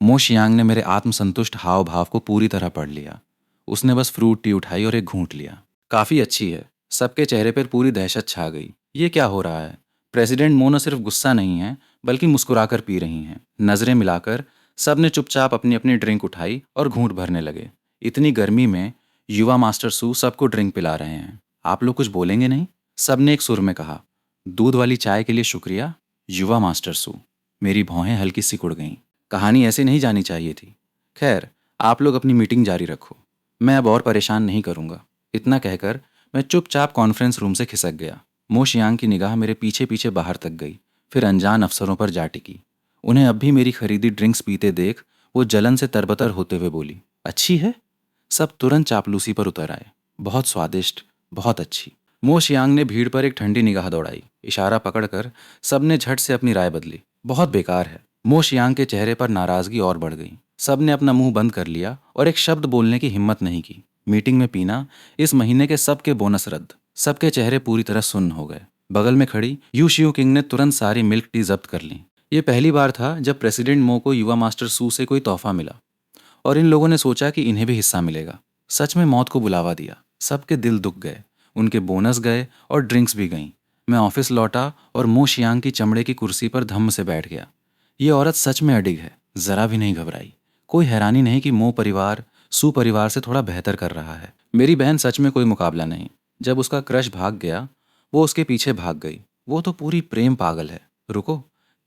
मो शियांग ने मेरे आत्मसंतुष्ट हाव भाव को पूरी तरह पढ़ लिया। उसने बस फ्रूट टी उठाई और एक घूंट लिया। काफ़ी अच्छी है। सबके चेहरे पर पूरी दहशत छा गई। ये क्या हो रहा है? प्रेसिडेंट मो न सिर्फ गुस्सा नहीं है, बल्कि मुस्कुराकर पी रही हैं। नज़रें मिलाकर सब ने चुपचाप अपनी अपनी ड्रिंक उठाई और घूंट भरने लगे। इतनी गर्मी में युवा मास्टर सू सबको ड्रिंक पिला रहे हैं। आप लोग कुछ बोलेंगे नहीं? सब ने एक सुर में कहा। दूध वाली चाय के लिए शुक्रिया, युवा मास्टर सू। मेरी भौहें हल्की सी कुड़ गईं। कहानी ऐसे नहीं जानी चाहिए थी। खैर, आप लोग अपनी मीटिंग जारी रखो। मैं अब और परेशान नहीं करूँगा। इतना कहकर मैं चुपचाप कॉन्फ्रेंस रूम से खिसक गया। मो शियांग की निगाह मेरे पीछे पीछे बाहर तक गई, फिर अनजान अफसरों पर जा टिकी। उन्हें अब भी मेरी खरीदी ड्रिंक्स पीते देख वो जलन से तरबतर होते हुए बोली, अच्छी है? सब तुरंत चापलूसी पर उतर आए। बहुत स्वादिष्ट, बहुत अच्छी। मो शियांग ने भीड़ पर एक ठंडी निगाह दौड़ाई। इशारा पकड़कर सब ने झट से अपनी राय बदली। बहुत बेकार है। मो शियांग के चेहरे पर नाराजगी और बढ़ गई। सब ने अपना मुंह बंद कर लिया और एक शब्द बोलने की हिम्मत नहीं की। मीटिंग में पीना, इस महीने के सबके बोनस रद्द। सबके चेहरे पूरी तरह सुन्न हो गए। बगल में खड़ी यू शियू किंग ने तुरंत सारी मिल्क टी जब्त कर ली। ये पहली बार था जब प्रेसिडेंट मो को युवा मास्टर सू से कोई तोहफा मिला और इन लोगों ने सोचा कि इन्हें भी हिस्सा मिलेगा। सच में मौत को बुलावा दिया। सबके दिल दुख गए। उनके बोनस गए और ड्रिंक्स भी गईं। मैं ऑफिस लौटा और मो शियांग की चमड़े की कुर्सी पर धम्म से बैठ गया। ये औरत सच में अडिग है, जरा भी नहीं घबराई। कोई हैरानी नहीं कि मो परिवार सु परिवार से थोड़ा बेहतर कर रहा है। मेरी बहन सच में कोई मुकाबला नहीं। जब उसका क्रश भाग गया, वो उसके पीछे भाग गई। वो तो पूरी प्रेम पागल है। रुको,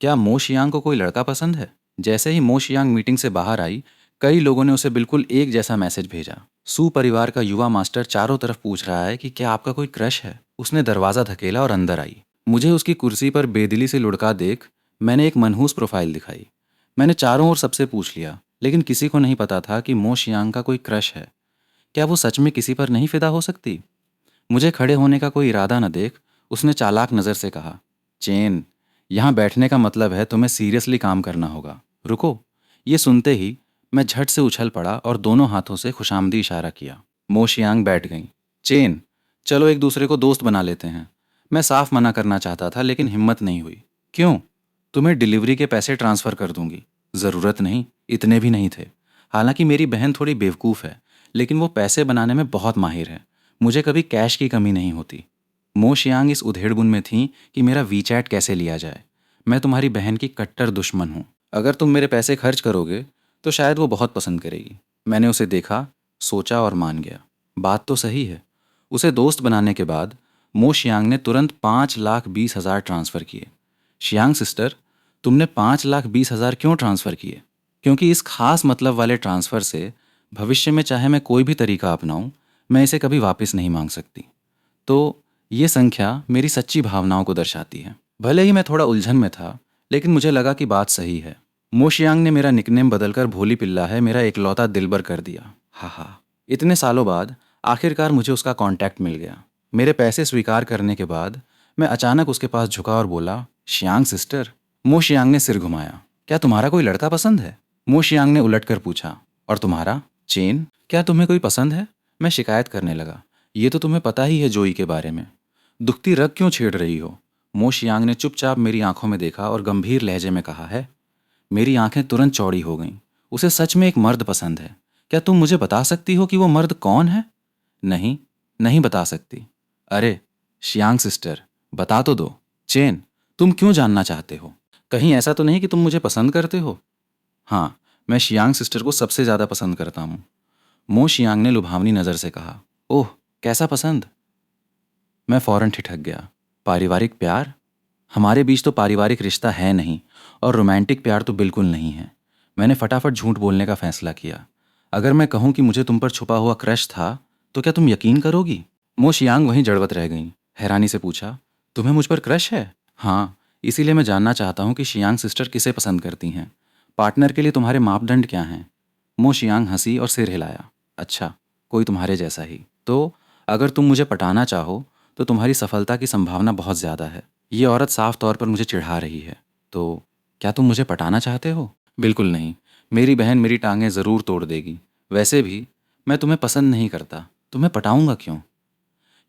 क्या मो शियांग को कोई लड़का पसंद है? जैसे ही मो शियांग मीटिंग से बाहर आई, कई लोगों ने उसे बिल्कुल एक जैसा मैसेज भेजा। सु परिवार का युवा मास्टर चारों तरफ पूछ रहा है कि क्या आपका कोई क्रश है। उसने दरवाज़ा धकेला और अंदर आई। मुझे उसकी कुर्सी पर बेदिली से लुढ़का देख मैंने एक मनहूस प्रोफाइल दिखाई। मैंने चारों ओर सबसे पूछ लिया, लेकिन किसी को नहीं पता था कि मो शियांग का कोई क्रश है। क्या वो सच में किसी पर नहीं फिदा हो सकती? मुझे खड़े होने का कोई इरादा न देख उसने चालाक नज़र से कहा, चेन, यहाँ बैठने का मतलब है तुम्हें सीरियसली काम करना होगा। रुको। ये सुनते ही मैं झट से उछल पड़ा और दोनों हाथों से खुशामदी इशारा किया। मो शियांग बैठ गईं। चेन, चलो एक दूसरे को दोस्त बना लेते हैं। मैं साफ मना करना चाहता था, लेकिन हिम्मत नहीं हुई। क्यों? तुम्हें डिलीवरी के पैसे ट्रांसफ़र कर दूंगी। ज़रूरत नहीं, इतने भी नहीं थे। हालांकि मेरी बहन थोड़ी बेवकूफ़ है, लेकिन वो पैसे बनाने में बहुत माहिर है। मुझे कभी कैश की कमी नहीं होती। मो शियांग इस उधेड़बुन में थीं कि मेरा वीचैट कैसे लिया जाए। मैं तुम्हारी बहन की कट्टर दुश्मन हूँ। अगर तुम मेरे पैसे खर्च करोगे तो शायद वो बहुत पसंद करेगी। मैंने उसे देखा, सोचा और मान गया। बात तो सही है। उसे दोस्त बनाने के बाद मो शियांग ने तुरंत 5,20,000 ट्रांसफ़र किए। शियांग सिस्टर, तुमने 5,20,000 क्यों ट्रांसफ़र किए? क्योंकि इस खास मतलब वाले ट्रांसफ़र से भविष्य में चाहे मैं कोई भी तरीका अपनाऊं, मैं इसे कभी वापस नहीं मांग सकती। तो ये संख्या मेरी सच्ची भावनाओं को दर्शाती है। भले ही मैं थोड़ा उलझन में था, लेकिन मुझे लगा कि बात सही है। मो शियांग ने मेरा निकनेम बदलकर भोली पिल्ला है मेरा इकलौता दिलबर कर दिया। हा हा। इतने सालों बाद आखिरकार मुझे उसका कांटेक्ट मिल गया। मेरे पैसे स्वीकार करने के बाद मैं अचानक उसके पास झुका और बोला, शियांग सिस्टर। मो शियांग ने सिर घुमाया। क्या तुम्हारा कोई लड़का पसंद है? मो शियांग ने उलटकर पूछा। और तुम्हारा? चेन, क्या तुम्हें कोई पसंद है? मैं शिकायत करने लगा। ये तो तुम्हें पता ही है जोई के बारे में। दुखती रग क्यों छेड़ रही हो? मो शियांग ने चुपचाप मेरी आंखों में देखा और गंभीर लहजे में कहा है। मेरी आंखें तुरंत चौड़ी हो गईं। उसे सच में एक मर्द पसंद है। क्या तुम मुझे बता सकती हो कि वो मर्द कौन है? नहीं, नहीं बता सकती। अरे शियांग सिस्टर, बता तो दो। चेन, तुम क्यों जानना चाहते हो? कहीं ऐसा तो नहीं कि तुम मुझे पसंद करते हो? हाँ, मैं शियांग सिस्टर को सबसे ज़्यादा पसंद करता हूँ। मो शियांग ने लुभावनी नज़र से कहा। ओह, कैसा पसंद? मैं फौरन ठिठक गया। पारिवारिक प्यार? हमारे बीच तो पारिवारिक रिश्ता है नहीं, और रोमांटिक प्यार तो बिल्कुल नहीं है। मैंने फटाफट झूठ बोलने का फैसला किया। अगर मैं कहूँ कि मुझे तुम पर छुपा हुआ क्रश था, तो क्या तुम यकीन करोगी? मो शियांग वहीं जड़वत रह गईं। हैरानी से पूछा, तुम्हें मुझ पर क्रश है? हाँ, इसीलिए मैं जानना चाहता हूँ कि शियांग सिस्टर किसे पसंद करती हैं। पार्टनर के लिए तुम्हारे मापदंड क्या हैं? मो शियांग हंसी और सिर हिलाया। अच्छा, कोई तुम्हारे जैसा ही। तो अगर तुम मुझे पटाना चाहो तो तुम्हारी सफलता की संभावना बहुत ज़्यादा है। ये औरत साफ तौर पर मुझे चिढ़ा रही है। तो क्या तुम मुझे पटाना चाहते हो? बिल्कुल नहीं। मेरी बहन मेरी टांगें ज़रूर तोड़ देगी। वैसे भी मैं तुम्हें पसंद नहीं करता, तुम्हें पटाऊंगा क्यों?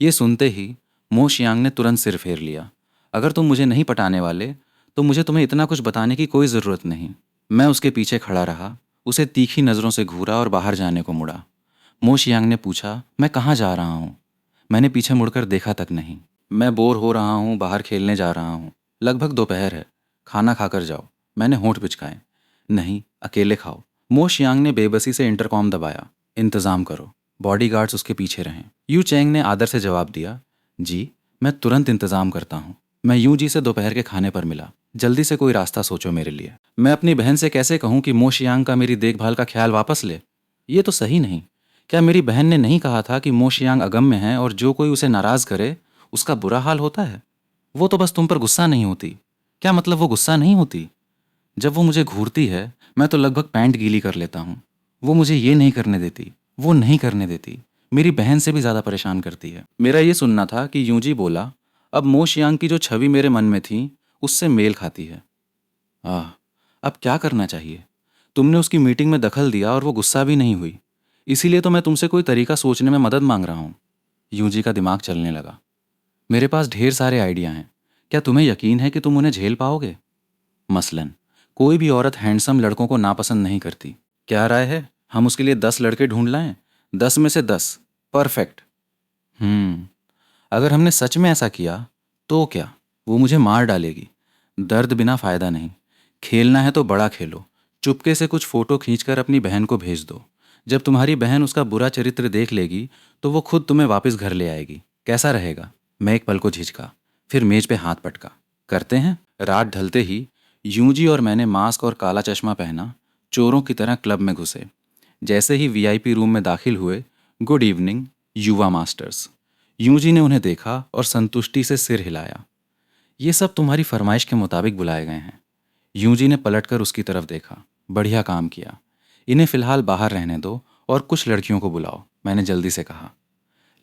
ये सुनते ही मो शियांग ने तुरंत सिर फेर लिया। अगर तुम मुझे नहीं पटाने वाले तो मुझे तुम्हें इतना कुछ बताने की कोई ज़रूरत नहीं। मैं उसके पीछे खड़ा रहा, उसे तीखी नज़रों से घूरा और बाहर जाने को मुड़ा। मो शियांग ने पूछा, मैं कहाँ जा रहा हूँ? मैंने पीछे मुड़कर देखा तक नहीं। मैं बोर हो रहा हूँ, बाहर खेलने जा रहा हूँ। लगभग दोपहर है, खाना खाकर जाओ। मैंने होंठ पिचकाए। नहीं, अकेले खाओ। मो शियांग ने बेबसी से इंटरकॉम दबाया। इंतज़ाम करो, बॉडीगार्ड्स उसके पीछे रहें। यू चैंग ने आदर से जवाब दिया, जी, मैं तुरंत इंतज़ाम करता हूँ। मैं यू जी से दोपहर के खाने पर मिला। जल्दी से कोई रास्ता सोचो मेरे लिए। मैं अपनी बहन से कैसे कहूँ कि मो शियांग का मेरी देखभाल का ख्याल वापस ले? ये तो सही नहीं। क्या मेरी बहन ने नहीं कहा था कि मो शियांग अगम्य है और जो कोई उसे नाराज़ करे उसका बुरा हाल होता है? वो तो बस तुम पर गुस्सा नहीं होती। क्या मतलब वो गुस्सा नहीं होती? जब वो मुझे घूरती है, मैं तो लगभग पैंट गीली कर लेता हूँ। वो मुझे ये नहीं करने देती, वो नहीं करने देती। मेरी बहन से भी ज़्यादा परेशान करती है। मेरा ये सुनना था कि यूजी बोला, अब मो शियांग की जो छवि मेरे मन में थी उससे मेल खाती है। आह, अब क्या करना चाहिए? तुमने उसकी मीटिंग में दखल दिया और वो गुस्सा भी नहीं हुई। इसीलिए तो मैं तुमसे कोई तरीका सोचने में मदद मांग रहा हूँ। यूजी का दिमाग चलने लगा। मेरे पास ढेर सारे आइडिया हैं। क्या तुम्हें यकीन है कि तुम उन्हें झेल पाओगे? मसलन, कोई भी औरत हैंडसम लड़कों को नापसंद नहीं करती। क्या राय है, हम उसके लिए 10 लड़के ढूंढ लाएं? 10 में से 10। परफेक्ट। अगर हमने सच में ऐसा किया तो क्या, वो मुझे मार डालेगी। दर्द बिना फायदा नहीं। खेलना है तो बड़ा खेलो। चुपके से कुछ फोटो खींचकर अपनी बहन को भेज दो। जब तुम्हारी बहन उसका बुरा चरित्र देख लेगी तो वो खुद तुम्हें वापस घर ले आएगी। कैसा रहेगा? मैं एक पल को झिझका, फिर मेज पे हाथ पटका। करते हैं। रात ढलते ही यूं जी और मैंने मास्क और काला चश्मा पहना, चोरों की तरह क्लब में घुसे। जैसे ही वीआईपी रूम में दाखिल हुए, गुड इवनिंग युवा मास्टर्स। यूं जी ने उन्हें देखा और संतुष्टि से सिर हिलाया। ये सब तुम्हारी फरमाइश के मुताबिक बुलाए गए हैं। यूं जी ने पलटकर उसकी तरफ देखा। बढ़िया काम किया। इन्हें फिलहाल बाहर रहने दो और कुछ लड़कियों को बुलाओ, मैंने जल्दी से कहा।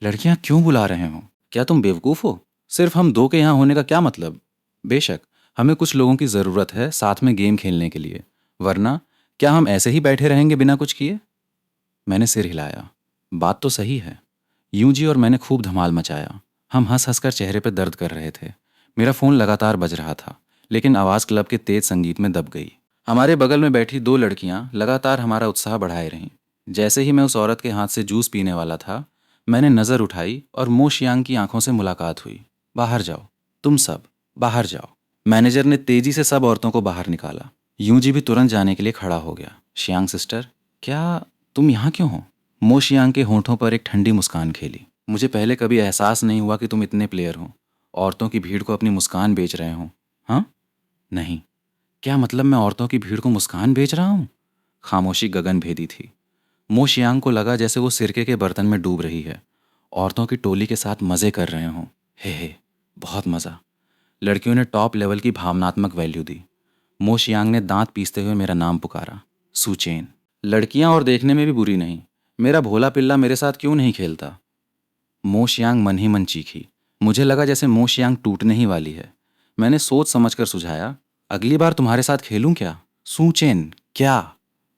लड़कियां क्यों बुला रहे हो? क्या तुम बेवकूफ़ हो? सिर्फ हम दो के यहाँ होने का क्या मतलब? बेशक, हमें कुछ लोगों की ज़रूरत है साथ में गेम खेलने के लिए, वरना क्या हम ऐसे ही बैठे रहेंगे बिना कुछ किए? मैंने सिर हिलाया। बात तो सही है। यूं जी और मैंने खूब धमाल मचाया। हम हंस हंस कर चेहरे पर दर्द कर रहे थे। मेरा फ़ोन लगातार बज रहा था, लेकिन आवाज़ क्लब के तेज संगीत में दब गई। हमारे बगल में बैठी दो लड़कियां लगातार हमारा उत्साह बढ़ाए रहीं। जैसे ही मैं उस औरत के हाथ से जूस पीने वाला था, मैंने नज़र उठाई और मो शियांग की आंखों से मुलाकात हुई। बाहर जाओ, तुम सब बाहर जाओ। मैनेजर ने तेजी से सब औरतों को बाहर निकाला। यूं जी भी तुरंत जाने के लिए खड़ा हो गया। शियांग सिस्टर, क्या तुम यहाँ क्यों हो? मो शियांग के होंठों पर एक ठंडी मुस्कान खेली। मुझे पहले कभी एहसास नहीं हुआ कि तुम इतने प्लेयर हो। औरतों की भीड़ को अपनी मुस्कान बेच रहे हो। हाँ? नहीं। क्या मतलब मैं औरतों की भीड़ को मुस्कान बेच रहा हूँ? खामोशी गगन भेदी थी। मो शियांग को लगा जैसे वो सिरके के बर्तन में डूब रही है। औरतों की टोली के साथ मज़े कर रहे हों। हे, बहुत मज़ा। लड़कियों ने टॉप लेवल की भावनात्मक वैल्यू दी। मो शियांग ने दांत पीसते हुए मेरा नाम पुकारा, सुचेन। लड़कियां और देखने में भी बुरी नहीं। मेरा भोला पिल्ला मेरे साथ क्यों नहीं खेलता? मो शियांग मन ही मन चीखी। मुझे लगा जैसे मो शियांग टूटने ही वाली है। मैंने सोच समझकर सुझाया, अगली बार तुम्हारे साथ खेलूं क्या? सूचेन, क्या?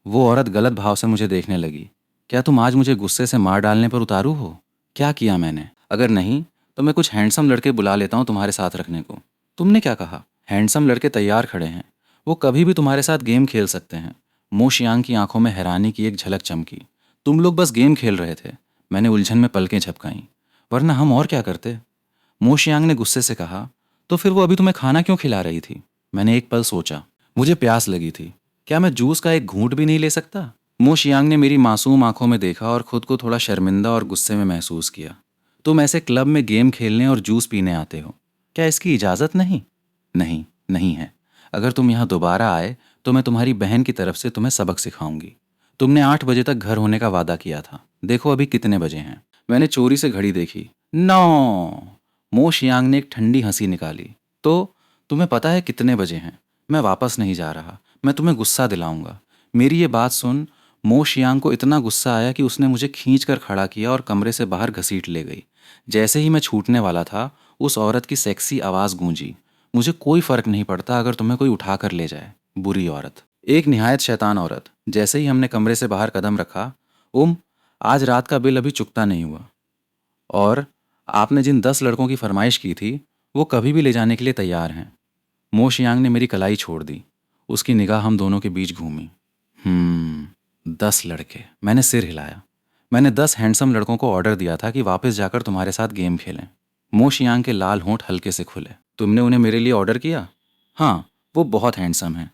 वो औरत गलत भाव से मुझे देखने लगी। क्या तुम आज मुझे गुस्से से मार डालने पर उतारू हो? क्या किया मैंने? अगर नहीं तो मैं कुछ हैंडसम लड़के बुला लेता हूँ तुम्हारे साथ रखने को। तुमने क्या कहा? हैंडसम लड़के तैयार खड़े हैं। वो कभी भी तुम्हारे साथ गेम खेल सकते हैं। मो शियांग की आंखों में हैरानी की एक झलक चमकी। तुम लोग बस गेम खेल रहे थे। मैंने उलझन में पलकें झपकाईं। वरना हम और क्या करते? मो शियांग ने गुस्से से कहा, तो फिर वो अभी तुम्हें खाना क्यों खिला रही थी? मैंने एक पल सोचा। मुझे प्यास लगी थी। क्या मैं जूस का एक घूंट भी नहीं ले सकता? मो शियांग ने मेरी मासूम आंखों में देखा और खुद को थोड़ा शर्मिंदा और गुस्से में महसूस किया। तुम ऐसे क्लब में गेम खेलने और जूस पीने आते हो, क्या इसकी इजाज़त नहीं? नहीं, नहीं है। अगर तुम यहाँ दोबारा आए तो मैं तुम्हारी बहन की तरफ से तुम्हें सबक सिखाऊंगी। तुमने 8 बजे तक घर होने का वादा किया था। देखो अभी कितने बजे हैं। मैंने चोरी से घड़ी देखी। 9। मो शियांग ने एक ठंडी हंसी निकाली। तो तुम्हें पता है कितने बजे हैं? मैं वापस नहीं जा रहा। मैं तुम्हें गुस्सा दिलाऊंगा। मेरी ये बात सुन। मो शियांग को इतना गुस्सा आया कि उसने मुझे खींच कर खड़ा किया और कमरे से बाहर घसीट ले गई। जैसे ही मैं छूटने वाला था, उस औरत की सेक्सी आवाज़ गूंजी, मुझे कोई फर्क नहीं पड़ता अगर तुम्हें कोई उठा कर ले जाए। बुरी औरत, एक निहायत शैतान औरत। जैसे ही हमने कमरे से बाहर कदम रखा, आज रात का बिल अभी चुकता नहीं हुआ, और आपने जिन 10 लड़कों की फरमाइश की थी वो कभी भी ले जाने के लिए तैयार हैं। मो शियांग ने मेरी कलाई छोड़ दी। उसकी निगाह हम दोनों के बीच घूमी। 10 लड़के। मैंने सिर हिलाया। मैंने 10 हैंडसम लड़कों को ऑर्डर दिया था कि वापस जाकर तुम्हारे साथ गेम खेलें। मो शियांग के लाल होंठ हल्के से खुले। तुमने उन्हें मेरे लिए ऑर्डर किया? हाँ, वो बहुत हैंडसम हैं।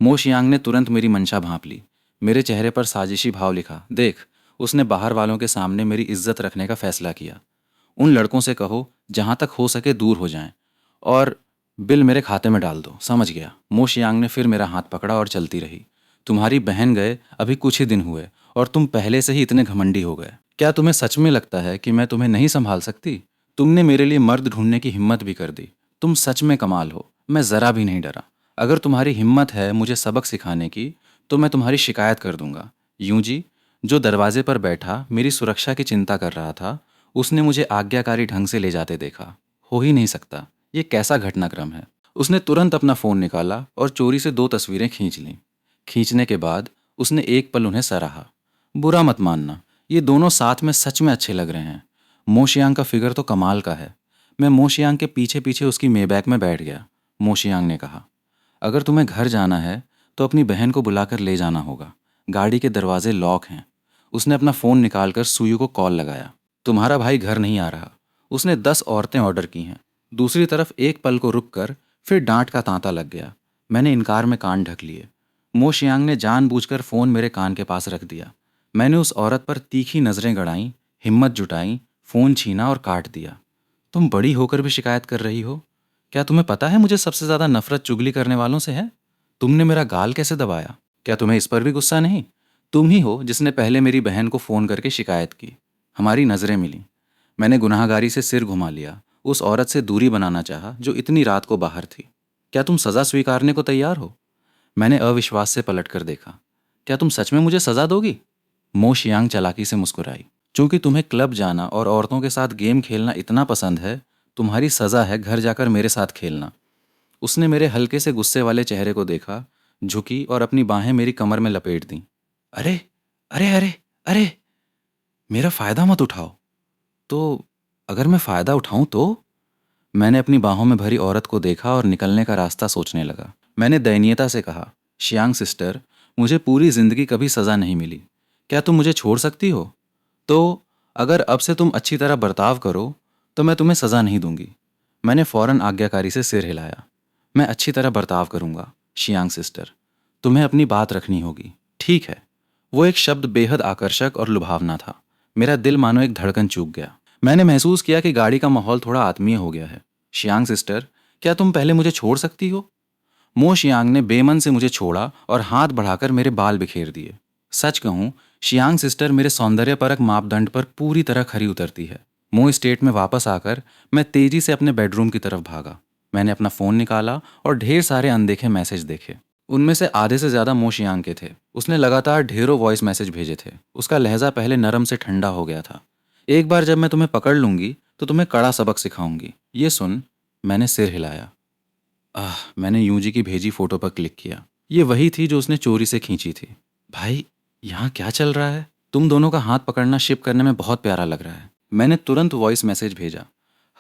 मो शियांग ने तुरंत मेरी मंशा भांप ली। मेरे चेहरे पर साजिशी भाव लिखा। देख, उसने बाहर वालों के सामने मेरी इज्जत रखने का फैसला किया। उन लड़कों से कहो जहाँ तक हो सके दूर हो जाएं, और बिल मेरे खाते में डाल दो। समझ गया? मो शियांग ने फिर मेरा हाथ पकड़ा और चलती रही। तुम्हारी बहन गए अभी कुछ ही दिन हुए और तुम पहले से ही इतने घमंडी हो गए। क्या तुम्हें सच में लगता है कि मैं तुम्हें नहीं संभाल सकती? तुमने मेरे लिए मर्द ढूंढने की हिम्मत भी कर दी। तुम सच में कमाल हो। मैं ज़रा भी नहीं डरा। अगर तुम्हारी हिम्मत है मुझे सबक सिखाने की तो मैं तुम्हारी शिकायत कर दूंगा। यूं जी, जो दरवाजे पर बैठा मेरी सुरक्षा की चिंता कर रहा था, उसने मुझे आज्ञाकारी ढंग से ले जाते देखा। हो ही नहीं सकता। ये कैसा घटनाक्रम है? उसने तुरंत अपना फ़ोन निकाला और चोरी से 2 तस्वीरें खींच लीं। खींचने के बाद उसने एक पल उन्हें सराहा। बुरा मत मानना, ये दोनों साथ में सच में अच्छे लग रहे हैं। मोशियांग का फिगर तो कमाल का है। मैं मोशियांग के पीछे पीछे उसकी मेबैक में बैठ गया। मोशियांग ने कहा, अगर तुम्हें घर जाना है तो अपनी बहन को बुलाकर ले जाना होगा। गाड़ी के दरवाजे लॉक हैं। उसने अपना फ़ोन निकालकर सुयू को कॉल लगाया। तुम्हारा भाई घर नहीं आ रहा। उसने 10 औरतें ऑर्डर की हैं। दूसरी तरफ एक पल को रुक कर फिर डांट का तांता लग गया। मैंने इनकार में कान ढक लिए। मो शियांग ने जानबूझकर फ़ोन मेरे कान के पास रख दिया। मैंने उस औरत पर तीखी नज़रें गड़ाईं, हिम्मत जुटाई, फ़ोन छीना और काट दिया। तुम बड़ी होकर भी शिकायत कर रही हो? क्या तुम्हें पता है मुझे सबसे ज़्यादा नफरत चुगली करने वालों से है? तुमने मेरा गाल कैसे दबाया? क्या तुम्हें इस पर भी गुस्सा नहीं? तुम ही हो जिसने पहले मेरी बहन को फ़ोन करके शिकायत की। हमारी नज़रें मिलीं। मैंने गुनाहगारी से सिर घुमा लिया, उस औरत से दूरी बनाना चाहा जो इतनी रात को बाहर थी। क्या तुम सज़ा स्वीकारने को तैयार हो? मैंने अविश्वास से पलट कर देखा। क्या तुम सच में मुझे सज़ा दोगी? मो शियांग चालाकी से मुस्कुराई। चूंकि तुम्हें क्लब जाना और औरतों के साथ गेम खेलना इतना पसंद है, तुम्हारी सज़ा है घर जाकर मेरे साथ खेलना। उसने मेरे हल्के से गुस्से वाले चेहरे को देखा, झुकी और अपनी बाहें मेरी कमर में लपेट दीं। अरे अरे अरे अरे, मेरा फ़ायदा मत उठाओ। तो अगर मैं फ़ायदा उठाऊं तो? मैंने अपनी बाहों में भरी औरत को देखा और निकलने का रास्ता सोचने लगा। मैंने दयनीयता से कहा, शियांग सिस्टर, मुझे पूरी जिंदगी कभी सज़ा नहीं मिली। क्या तुम मुझे छोड़ सकती हो? तो अगर अब से तुम अच्छी तरह बर्ताव करो तो मैं तुम्हें सज़ा नहीं दूंगी। मैंने फौरन आज्ञाकारी से सिर हिलाया। मैं अच्छी तरह बर्ताव करूंगा शियांग सिस्टर। तुम्हें अपनी बात रखनी होगी, ठीक है? वो एक शब्द बेहद आकर्षक और लुभावना था। मेरा दिल मानो एक धड़कन चूक गया। मैंने महसूस किया कि गाड़ी का माहौल थोड़ा आत्मीय हो गया है। शियांग सिस्टर, क्या तुम पहले मुझे छोड़ सकती हो? मो शियांग ने बेमन से मुझे छोड़ा और हाथ बढ़ाकर मेरे बाल बिखेर दिए। सच कहूं, शियांग सिस्टर मेरे सौंदर्यपरक मापदंड पर पूरी तरह खरी उतरती है। मो स्टेट में वापस आकर मैं तेजी से अपने बेडरूम की तरफ भागा। मैंने अपना फ़ोन निकाला और ढेर सारे अनदेखे मैसेज देखे। उनमें से आधे से ज़्यादा मो शियांग के थे। उसने लगातार ढेरों वॉइस मैसेज भेजे थे। उसका लहजा पहले नरम से ठंडा हो गया था। एक बार जब मैं तुम्हें पकड़ लूंगी तो तुम्हें कड़ा सबक सिखाऊंगी, ये सुन। मैंने सिर हिलाया। मैंने यूं जी की भेजी फोटो पर क्लिक किया। ये वही थी जो उसने चोरी से खींची थी। भाई, यहाँ क्या चल रहा है? तुम दोनों का हाथ पकड़ना शिप करने में बहुत प्यारा लग रहा है। मैंने तुरंत वॉइस मैसेज भेजा।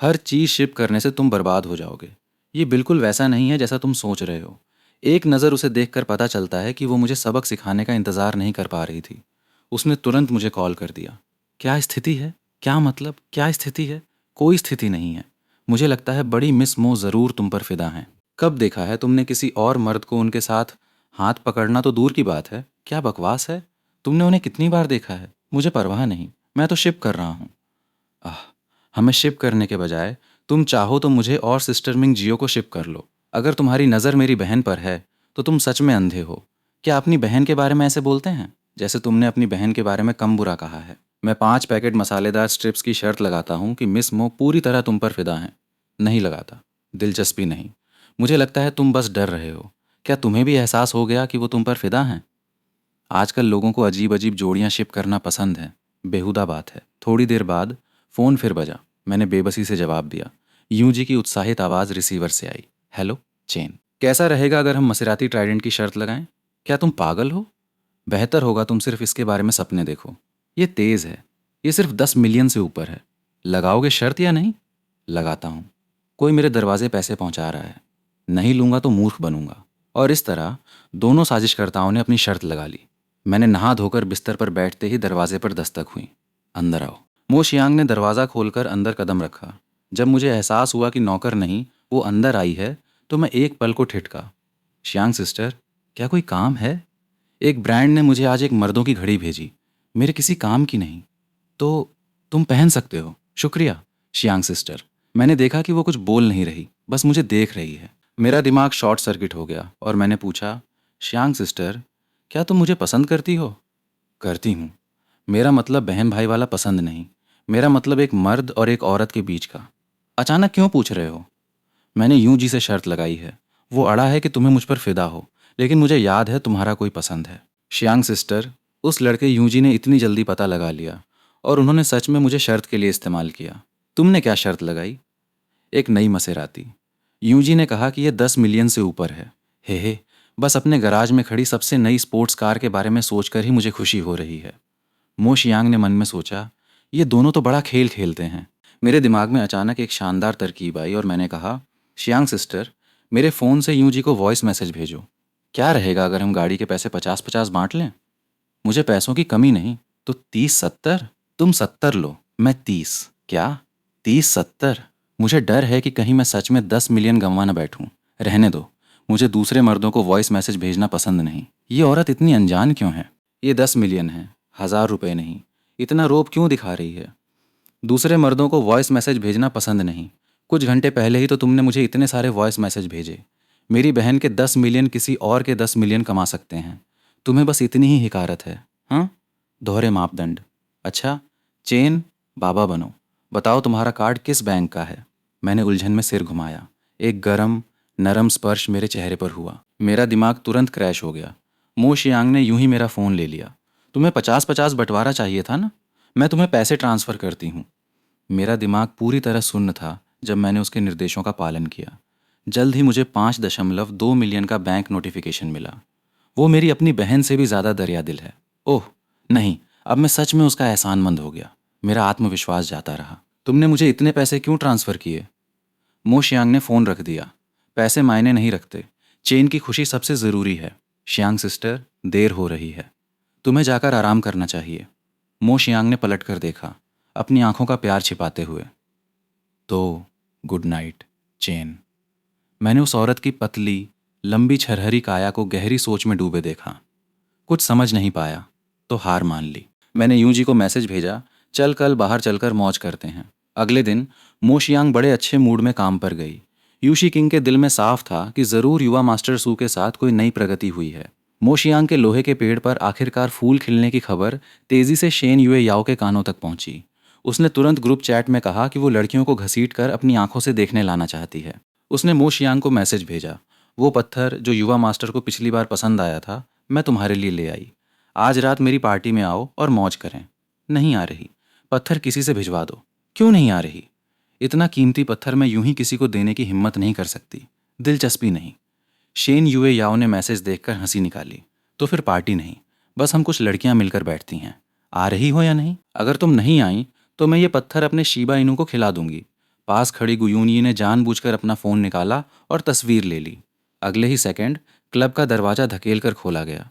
हर चीज़ शिप करने से तुम बर्बाद हो जाओगे। ये बिल्कुल वैसा नहीं है जैसा तुम सोच रहे हो। एक नज़र उसे देखकर पता चलता है कि वो मुझे सबक सिखाने का इंतज़ार नहीं कर पा रही थी। उसने तुरंत मुझे कॉल कर दिया। क्या स्थिति है? क्या मतलब, क्या स्थिति है? कोई स्थिति नहीं है। मुझे लगता है बड़ी मिस मो ज़रूर तुम पर फिदा हैं। कब देखा है तुमने किसी और मर्द को उनके साथ हाथ पकड़ना तो दूर की बात है, क्या बकवास है? तुमने उन्हें कितनी बार देखा है? मुझे परवाह नहीं, मैं तो शिप कर रहा हूँ। आह, हमें शिप करने के बजाय तुम चाहो तो मुझे और सिस्टर मिंग जियो को शिप कर लो। अगर तुम्हारी नज़र मेरी बहन पर है तो तुम सच में अंधे हो। क्या अपनी बहन के बारे में ऐसे बोलते हैं जैसे तुमने अपनी बहन के बारे में कम बुरा कहा है? मैं 5 पैकेट मसालेदार स्ट्रिप्स की शर्त लगाता हूँ कि मिस मो पूरी तरह तुम पर फिदा हैं। नहीं लगाता। दिलचस्पी नहीं। मुझे लगता है तुम बस डर रहे हो। क्या तुम्हें भी एहसास हो गया कि वो तुम पर फिदा हैं? आजकल लोगों को अजीब अजीब जोड़ियां शिप करना पसंद है। बेहुदा बात है। थोड़ी देर बाद फ़ोन फिर बजा। मैंने बेबसी से जवाब दिया। यूं जी की उत्साहित आवाज़ रिसीवर से आई। हेलो चेन, कैसा रहेगा अगर हम मसेराती ट्राइडेंट की शर्त लगाएं? क्या तुम पागल हो? बेहतर होगा तुम सिर्फ इसके बारे में सपने देखो। ये तेज़ है। ये सिर्फ 10 मिलियन से ऊपर है। लगाओगे शर्त या नहीं? लगाता हूँ। कोई मेरे दरवाजे पैसे पहुंचा रहा है। नहीं लूंगा तो मूर्ख बनूंगा। और इस तरह दोनों साजिशकर्ताओं ने अपनी शर्त लगा ली। मैंने नहा धोकर बिस्तर पर बैठते ही दरवाजे पर दस्तक हुई। अंदर आओ। मो शियांग ने दरवाज़ा खोलकर अंदर कदम रखा। जब मुझे एहसास हुआ कि नौकर नहीं, वो अंदर आई है, तो मैं एक पल को ठिठका। शियांग सिस्टर, क्या कोई काम है? एक ब्रांड ने मुझे आज एक मर्दों की घड़ी भेजी, मेरे किसी काम की नहीं। तो तुम पहन सकते हो। शुक्रिया शियांग सिस्टर। मैंने देखा कि वो कुछ बोल नहीं रही, बस मुझे देख रही है। मेरा दिमाग शॉर्ट सर्किट हो गया और मैंने पूछा, शियांग सिस्टर, क्या तुम मुझे पसंद करती हो? करती हूँ। मेरा मतलब बहन भाई वाला पसंद नहीं। मेरा मतलब एक मर्द और एक औरत के बीच का। अचानक क्यों पूछ रहे हो? मैंने यूं जी से शर्त लगाई है। वो अड़ा है कि तुम्हें मुझ पर फिदा हो, लेकिन मुझे याद है तुम्हारा कोई पसंद है। शियांग सिस्टर, उस लड़के यूं जी ने इतनी जल्दी पता लगा लिया और उन्होंने सच में मुझे शर्त के लिए इस्तेमाल किया। तुमने क्या शर्त लगाई? एक नई मसेराती। यूं जी ने कहा कि यह 10 मिलियन से ऊपर है। हे, बस अपने गराज में खड़ी सबसे नई स्पोर्ट्स कार के बारे में सोचकर ही मुझे खुशी हो रही है। मो शियांग ने मन में सोचा, ये दोनों तो बड़ा खेल खेलते हैं। मेरे दिमाग में अचानक एक शानदार तरकीब आई और मैंने कहा, शियांग सिस्टर, मेरे फ़ोन से यूं जी को वॉइस मैसेज भेजो। क्या रहेगा अगर हम गाड़ी के पैसे 50-50 बांट लें? मुझे पैसों की कमी नहीं। तो 30-70? तुम 70 लो, मैं 30। क्या? 30-70? मुझे डर है कि कहीं मैं सच में 10 मिलियन गंवा न बैठूं। रहने दो। मुझे दूसरे मर्दों को वॉइस मैसेज भेजना पसंद नहीं। ये औरत इतनी अनजान क्यों है? ये 10 मिलियन है, 1,000 रुपये नहीं। इतना रोब क्यों दिखा रही है? दूसरे मर्दों को वॉइस मैसेज भेजना पसंद नहीं। कुछ घंटे पहले ही तो तुमने मुझे इतने सारे वॉइस मैसेज भेजे। मेरी बहन के 10 मिलियन किसी और के 10 मिलियन कमा सकते हैं। तुम्हें बस इतनी ही हिकारत है। हाँ, दोहरे मापदंड। अच्छा, चेन, बाबा बनो। बताओ तुम्हारा कार्ड किस बैंक का है? मैंने उलझन में सिर घुमाया। एक गरम नरम स्पर्श मेरे चेहरे पर हुआ। मेरा दिमाग तुरंत क्रैश हो गया। मो शियांग ने यूं ही मेरा फ़ोन ले लिया। तुम्हें 50-50 बंटवारा चाहिए था ना? मैं तुम्हें पैसे ट्रांसफ़र करती हूँ। मेरा दिमाग पूरी तरह सुन्न था जब मैंने उसके निर्देशों का पालन किया। जल्द ही मुझे 5.2 मिलियन का बैंक नोटिफिकेशन मिला। वो मेरी अपनी बहन से भी ज़्यादा दरिया दिल है। ओह नहीं, अब मैं सच में उसका एहसानमंद हो गया। मेरा आत्मविश्वास जाता रहा। तुमने मुझे इतने पैसे क्यों ट्रांसफ़र किए? मो शियांग ने फ़ोन रख दिया। पैसे मायने नहीं रखते। चेन की खुशी सबसे ज़रूरी है। शियांग सिस्टर, देर हो रही है। तुम्हें जाकर आराम करना चाहिए। मो शियांग ने पलट कर देखा, अपनी आंखों का प्यार छिपाते हुए। तो गुड नाइट, चेन। मैंने उस औरत की पतली, लंबी छरहरी काया को गहरी सोच में डूबे देखा। कुछ समझ नहीं पाया तो हार मान ली। मैंने यूं जी को मैसेज भेजा, चल कल बाहर चलकर मौज करते हैं। अगले दिन मो शियांग बड़े अच्छे मूड में काम पर गई। यूशी किंग के दिल में साफ था कि ज़रूर युवा मास्टर सू के साथ कोई नई प्रगति हुई है। मो शियांग के लोहे के पेड़ पर आखिरकार फूल खिलने की खबर तेजी से शेन युए याओ के कानों तक पहुंची। उसने तुरंत ग्रुप चैट में कहा कि वो लड़कियों को घसीट कर अपनी आंखों से देखने लाना चाहती है। उसने मो शियांग को मैसेज भेजा, वो पत्थर जो युवा मास्टर को पिछली बार पसंद आया था, मैं तुम्हारे लिए ले आई। आज रात मेरी पार्टी में आओ और मौज करें। नहीं आ रही? पत्थर किसी से भिजवा दो। क्यों नहीं आ रही? इतना कीमती पत्थर मैं यूं ही किसी को देने की हिम्मत नहीं कर सकती। दिलचस्पी नहीं। शेन युए याओ ने मैसेज देखकर हंसी निकाली। तो फिर पार्टी नहीं, बस हम कुछ लड़कियां मिलकर बैठती हैं। आ रही हो या नहीं? अगर तुम नहीं आई तो मैं ये पत्थर अपने शीबा इनू को खिला दूंगी। पास खड़ी गुयूनयी ने जानबूझकर अपना फ़ोन निकाला और तस्वीर ले ली। अगले ही सेकंड क्लब का दरवाज़ा धकेल कर खोला गया।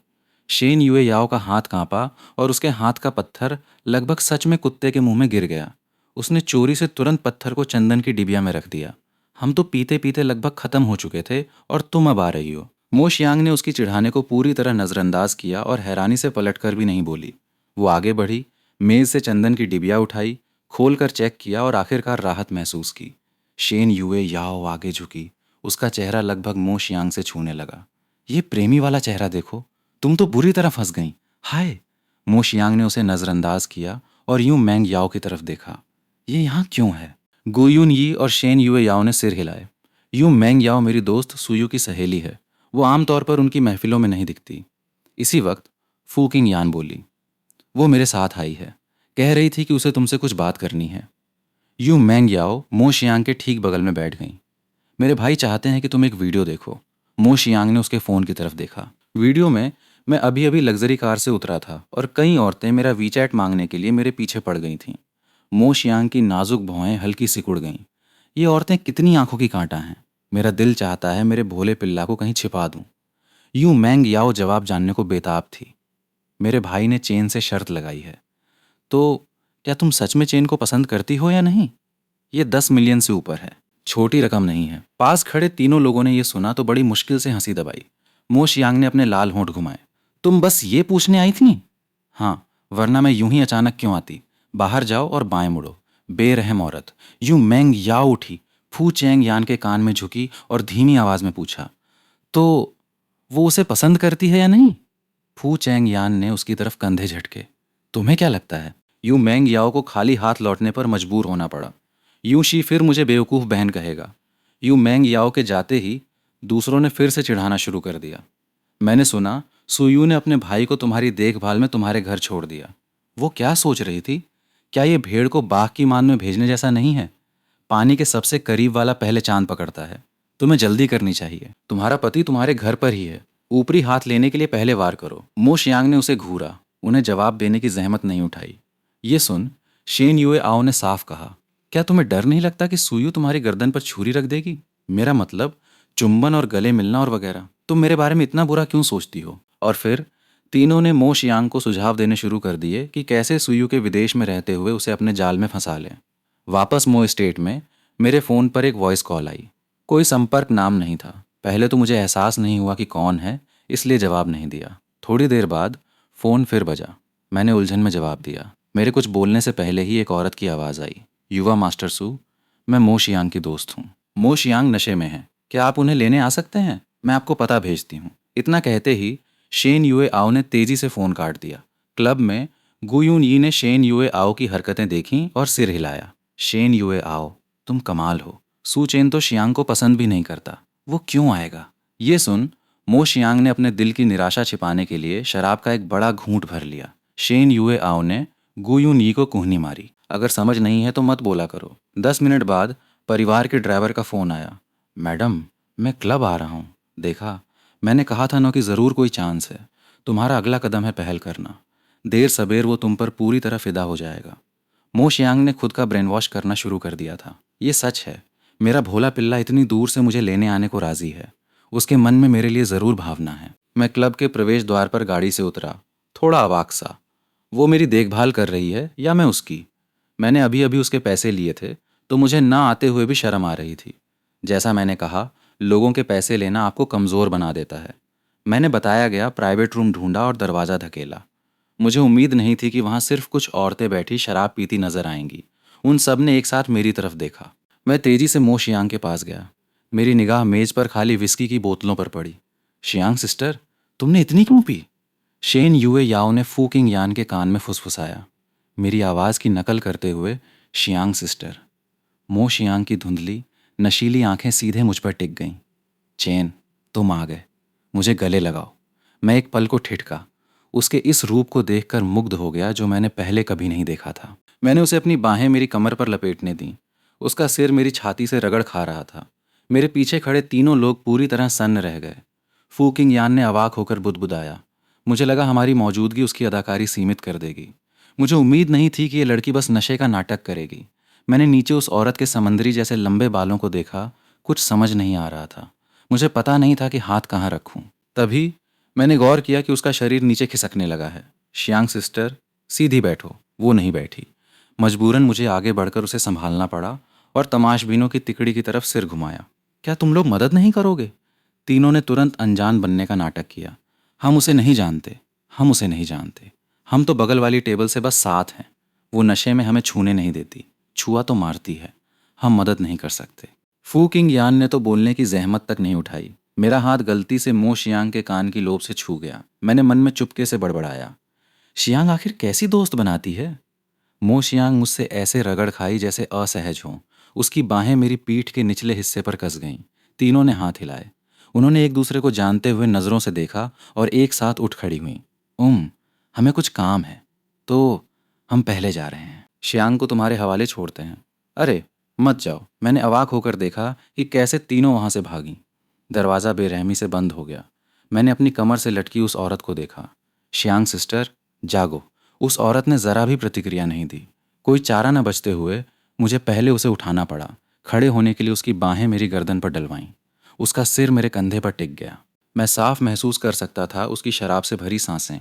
शेन युए याओ का हाथ कांपा और उसके हाथ का पत्थर लगभग सच में कुत्ते के मुंह में गिर गया। उसने चोरी से तुरंत पत्थर को चंदन की डिबिया में रख दिया। हम तो पीते पीते लगभग खत्म हो चुके थे और तुम अब आ रही हो। मो शियांग ने उसकी चिढ़ाने को पूरी तरह नज़रअंदाज किया और हैरानी से पलटकर भी नहीं बोली। वो आगे बढ़ी, मेज़ से चंदन की डिबिया उठाई, खोल कर चेक किया और आखिरकार राहत महसूस की। शेन युए याओ आगे झुकी। उसका चेहरा लगभग मो शियांग से छूने लगा। ये प्रेमी वाला चेहरा देखो, तुम तो बुरी तरह फंस गई। हाय! मो शियांग ने उसे नज़रअंदाज किया और यूं मैंग याओ की तरफ देखा। ये यहाँ क्यों है? गुयून यी और शेन युए याओ ने सिर हिलाए। यूं मैंग याओ मेरी दोस्त सुयू की सहेली है। वो आमतौर पर उनकी महफिलों में नहीं दिखती। इसी वक्त फू किंग यान बोली। वो मेरे साथ आई है। कह रही थी कि उसे तुमसे कुछ बात करनी है। यूं मैंग याओ मो शियांग के ठीक बगल में बैठ गई। मेरे भाई चाहते हैं कि तुम एक वीडियो देखो। मो शियांग ने उसके फ़ोन की तरफ देखा। वीडियो में मैं अभी अभी लग्जरी कार से उतरा था और कई औरतें मेरा वीचैट मांगने के लिए मेरे पीछे पड़ गई थीं। मो शियांग की नाजुक भौहें हल्की सिकुड़ गईं। ये औरतें कितनी आंखों की कांटा हैं। मेरा दिल चाहता है मेरे भोले पिल्ला को कहीं छिपा दूं। यूं मैंग याओ जवाब जानने को बेताब थी। मेरे भाई ने चेन से शर्त लगाई है। तो क्या तुम सच में चेन को पसंद करती हो या नहीं? ये 10 मिलियन से ऊपर है। छोटी रकम नहीं है। पास खड़े तीनों लोगों ने यह सुना तो बड़ी मुश्किल से हंसी दबाई। मो शियांग ने अपने लाल होंठ घुमाए। तुम बस ये पूछने आई थी? हाँ, वरना मैं यूं ही अचानक क्यों आती? बाहर जाओ और बाएं मुड़ो। बेरहम औरत। यूं मैंग याओ उठी, फू चैंग यान के कान में झुकी और धीमी आवाज में पूछा, तो वो उसे पसंद करती है या नहीं? फू चैंग यान ने उसकी तरफ कंधे झटके। तुम्हें क्या लगता है? यूं मैंग याओ को खाली हाथ लौटने पर मजबूर होना पड़ा। यूं शी फिर मुझे बेवकूफ़ बहन कहेगा। यूं मैंग याओ के जाते ही दूसरों ने फिर से चिढ़ाना शुरू कर दिया। मैंने सुना सुयू ने अपने भाई को तुम्हारी देखभाल में तुम्हारे घर छोड़ दिया। वो क्या सोच रही थी? क्या ये भेड़ को बाघ की मान में भेजने जैसा नहीं है? पानी के सबसे करीब वाला पहले चांद पकड़ता है। तुम्हें जल्दी करनी चाहिए। तुम्हारा पति तुम्हारे घर पर ही है। ऊपरी हाथ लेने के लिए पहले वार करो। मो शियांग ने उसे घूरा। उन्हें जवाब देने की जहमत नहीं उठाई। ये सुन, शेन युए आओ ने साफ कहा, क्या तुम्हें डर नहीं लगता कि सुयू तुम्हारी गर्दन पर छुरी रख देगी? मेरा मतलब चुंबन और गले मिलना और वगैरह। तुम मेरे बारे में इतना बुरा क्यों सोचती हो? और फिर तीनों ने मो शियांग को सुझाव देने शुरू कर दिए कि कैसे सुयू के विदेश में रहते हुए उसे अपने जाल में फंसा लें। वापस मो स्टेट में मेरे फ़ोन पर एक वॉइस कॉल आई। कोई संपर्क नाम नहीं था। पहले तो मुझे एहसास नहीं हुआ कि कौन है, इसलिए जवाब नहीं दिया। थोड़ी देर बाद फ़ोन फिर बजा। मैंने उलझन में जवाब दिया। मेरे कुछ बोलने से पहले ही एक औरत की आवाज़ आई। युवा मास्टर सू, मैं मो शियांग की दोस्त हूँ। मो शियांग नशे में हैं। क्या आप उन्हें लेने आ सकते हैं? मैं आपको पता भेजती हूँ। इतना कहते ही शेन युए आओ ने तेजी से फ़ोन काट दिया। क्लब में गुयून यी ने शेन युए आओ की हरकतें देखीं और सिर हिलाया। शेन युए आओ, तुम कमाल हो। सू चेन तो शियांग को पसंद भी नहीं करता, वो क्यों आएगा? ये सुन मो शियांग ने अपने दिल की निराशा छिपाने के लिए शराब का एक बड़ा घूंट भर लिया। शेन युए आओ ने गुयून यी को कूहनी मारी। अगर समझ नहीं है तो मत बोला करो। 10 मिनट बाद परिवार के ड्राइवर का फ़ोन आया। मैडम, मैं क्लब आ रहा हूँ। देखा, मैंने कहा था ना कि ज़रूर कोई चांस है। तुम्हारा अगला कदम है पहल करना। देर सबेर वो तुम पर पूरी तरह फिदा हो जाएगा। मो शियांग ने खुद का ब्रेन वॉश करना शुरू कर दिया था। ये सच है, मेरा भोला पिल्ला इतनी दूर से मुझे लेने आने को राजी है। उसके मन में मेरे लिए ज़रूर भावना है। मैं क्लब के प्रवेश द्वार पर गाड़ी से उतरा, थोड़ा अवाक सा। वो मेरी देखभाल कर रही है या मैं उसकी? मैंने अभी अभी उसके पैसे लिए थे, तो मुझे ना आते हुए भी शर्म आ रही थी। जैसा मैंने कहा, लोगों के पैसे लेना आपको कमज़ोर बना देता है। मैंने बताया गया प्राइवेट रूम ढूंढा और दरवाज़ा धकेला। मुझे उम्मीद नहीं थी कि वहाँ सिर्फ कुछ औरतें बैठी शराब पीती नजर आएंगी। उन सब ने एक साथ मेरी तरफ देखा। मैं तेजी से मो शियांग के पास गया। मेरी निगाह मेज पर खाली विस्की की बोतलों पर पड़ी। शियांग सिस्टर, तुमने इतनी क्यों पी? शेन युए याओ ने फूकिंग यान के कान में फुसफुसाया, मेरी आवाज़ की नकल करते हुए। Xiang sister. मो शियांग की धुंधली नशीली आंखें सीधे मुझ पर टिक गईं। चेन, तुम आ गए। मुझे गले लगाओ। मैं एक पल को ठिठका। उसके इस रूप को देखकर मुग्ध हो गया जो मैंने पहले कभी नहीं देखा था। मैंने उसे अपनी बाहें मेरी कमर पर लपेटने दी। उसका सिर मेरी छाती से रगड़ खा रहा था। मेरे पीछे खड़े तीनों लोग पूरी तरह सन्न रह गए। फूकिंग यान ने अवाक होकर बुदबुदाया। मुझे लगा हमारी मौजूदगी उसकी अदाकारी सीमित कर देगी। मुझे उम्मीद नहीं थी कि ये लड़की बस नशे का नाटक करेगी। मैंने नीचे उस औरत के समंदरी जैसे लंबे बालों को देखा। कुछ समझ नहीं आ रहा था। मुझे पता नहीं था कि हाथ कहाँ रखूं। तभी मैंने गौर किया कि उसका शरीर नीचे खिसकने लगा है। शियांग सिस्टर, सीधी बैठो। वो नहीं बैठी। मजबूरन मुझे आगे बढ़कर उसे संभालना पड़ा और तमाशबीनों की तिकड़ी की तरफ सिर घुमाया। क्या तुम लोग मदद नहीं करोगे? तीनों ने तुरंत अनजान बनने का नाटक किया। हम उसे नहीं जानते। हम उसे नहीं जानते। हम तो बगल वाली टेबल से बस साथ हैं। वो नशे में हमें छूने नहीं देती। छुआ तो मारती है। हम मदद नहीं कर सकते। फू किंग यान ने तो बोलने की जहमत तक नहीं उठाई। मेरा हाथ गलती से मो शियांग के कान की लोब से छू गया। मैंने मन में चुपके से बड़बड़ाया, शियांग आखिर कैसी दोस्त बनाती है? मो शियांग मुझसे ऐसे रगड़ खाई जैसे असहज हों। उसकी बाहें मेरी पीठ के निचले हिस्से पर कस गईं। तीनों ने हाथ हिलाए। उन्होंने एक दूसरे को जानते हुए नज़रों से देखा और एक साथ उठ खड़ी हुई। हमें कुछ काम है, तो हम पहले जा रहे हैं। शियांग को तुम्हारे हवाले छोड़ते हैं। अरे मत जाओ। मैंने अवाक होकर देखा कि कैसे तीनों वहां से भागीं। दरवाज़ा बेरहमी से बंद हो गया। मैंने अपनी कमर से लटकी उस औरत को देखा। शियांग सिस्टर, जागो। उस औरत ने ज़रा भी प्रतिक्रिया नहीं दी। कोई चारा न बचते हुए मुझे पहले उसे उठाना पड़ा। खड़े होने के लिए उसकी बाहें मेरी गर्दन पर डलवाईं। उसका सिर मेरे कंधे पर टिक गया। मैं साफ महसूस कर सकता था उसकी शराब से भरी सांसें।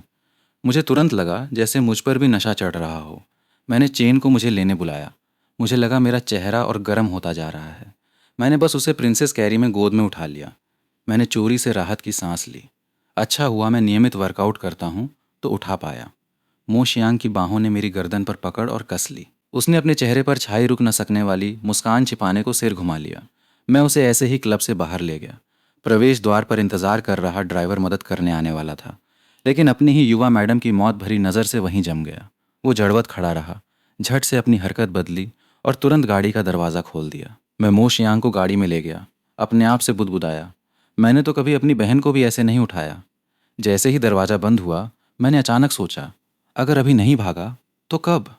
मुझे तुरंत लगा जैसे मुझ पर भी नशा चढ़ रहा हो। मैंने चेन को मुझे लेने बुलाया। मुझे लगा मेरा चेहरा और गर्म होता जा रहा है। मैंने बस उसे प्रिंसेस कैरी में गोद में उठा लिया। मैंने चोरी से राहत की सांस ली। अच्छा हुआ मैं नियमित वर्कआउट करता हूँ तो उठा पाया। मो शियांग की बाहों ने मेरी गर्दन पर पकड़ और कस ली। उसने अपने चेहरे पर छाई रुक न सकने वाली मुस्कान छिपाने को सिर घुमा लिया। मैं उसे ऐसे ही क्लब से बाहर ले गया। प्रवेश द्वार पर इंतजार कर रहा ड्राइवर मदद करने आने वाला था, लेकिन अपनी ही युवा मैडम की मौत भरी नज़र से वहीं जम गया। वो जड़वत खड़ा रहा, झट से अपनी हरकत बदली और तुरंत गाड़ी का दरवाज़ा खोल दिया। मैं मो शियांग को गाड़ी में ले गया। अपने आप से बुदबुदाया, मैंने तो कभी अपनी बहन को भी ऐसे नहीं उठाया। जैसे ही दरवाज़ा बंद हुआ, मैंने अचानक सोचा, अगर अभी नहीं भागा तो कब?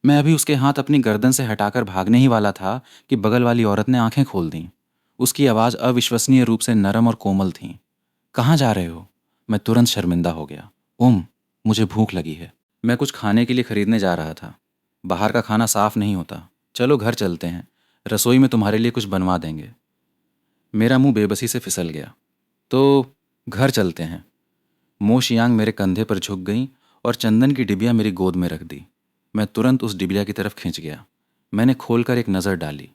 मैं अभी उसके हाथ अपनी गर्दन से हटाकर भागने ही वाला था कि बगल वाली औरत ने आंखें खोल दीं। उसकी आवाज़ अविश्वसनीय रूप से नरम और कोमल थी। कहाँ जा रहे हो? मैं तुरंत शर्मिंदा हो गया। मुझे भूख लगी है। मैं कुछ खाने के लिए खरीदने जा रहा था। बाहर का खाना साफ नहीं होता। चलो घर चलते हैं, रसोई में तुम्हारे लिए कुछ बनवा देंगे। मेरा मुंह बेबसी से फिसल गया। तो घर चलते हैं। मो शियांग मेरे कंधे पर झुक गई और चंदन की डिबिया मेरी गोद में रख दी। मैं तुरंत उस डिबिया की तरफ खिंच गया। मैंने खोलकर एक नज़र डाली।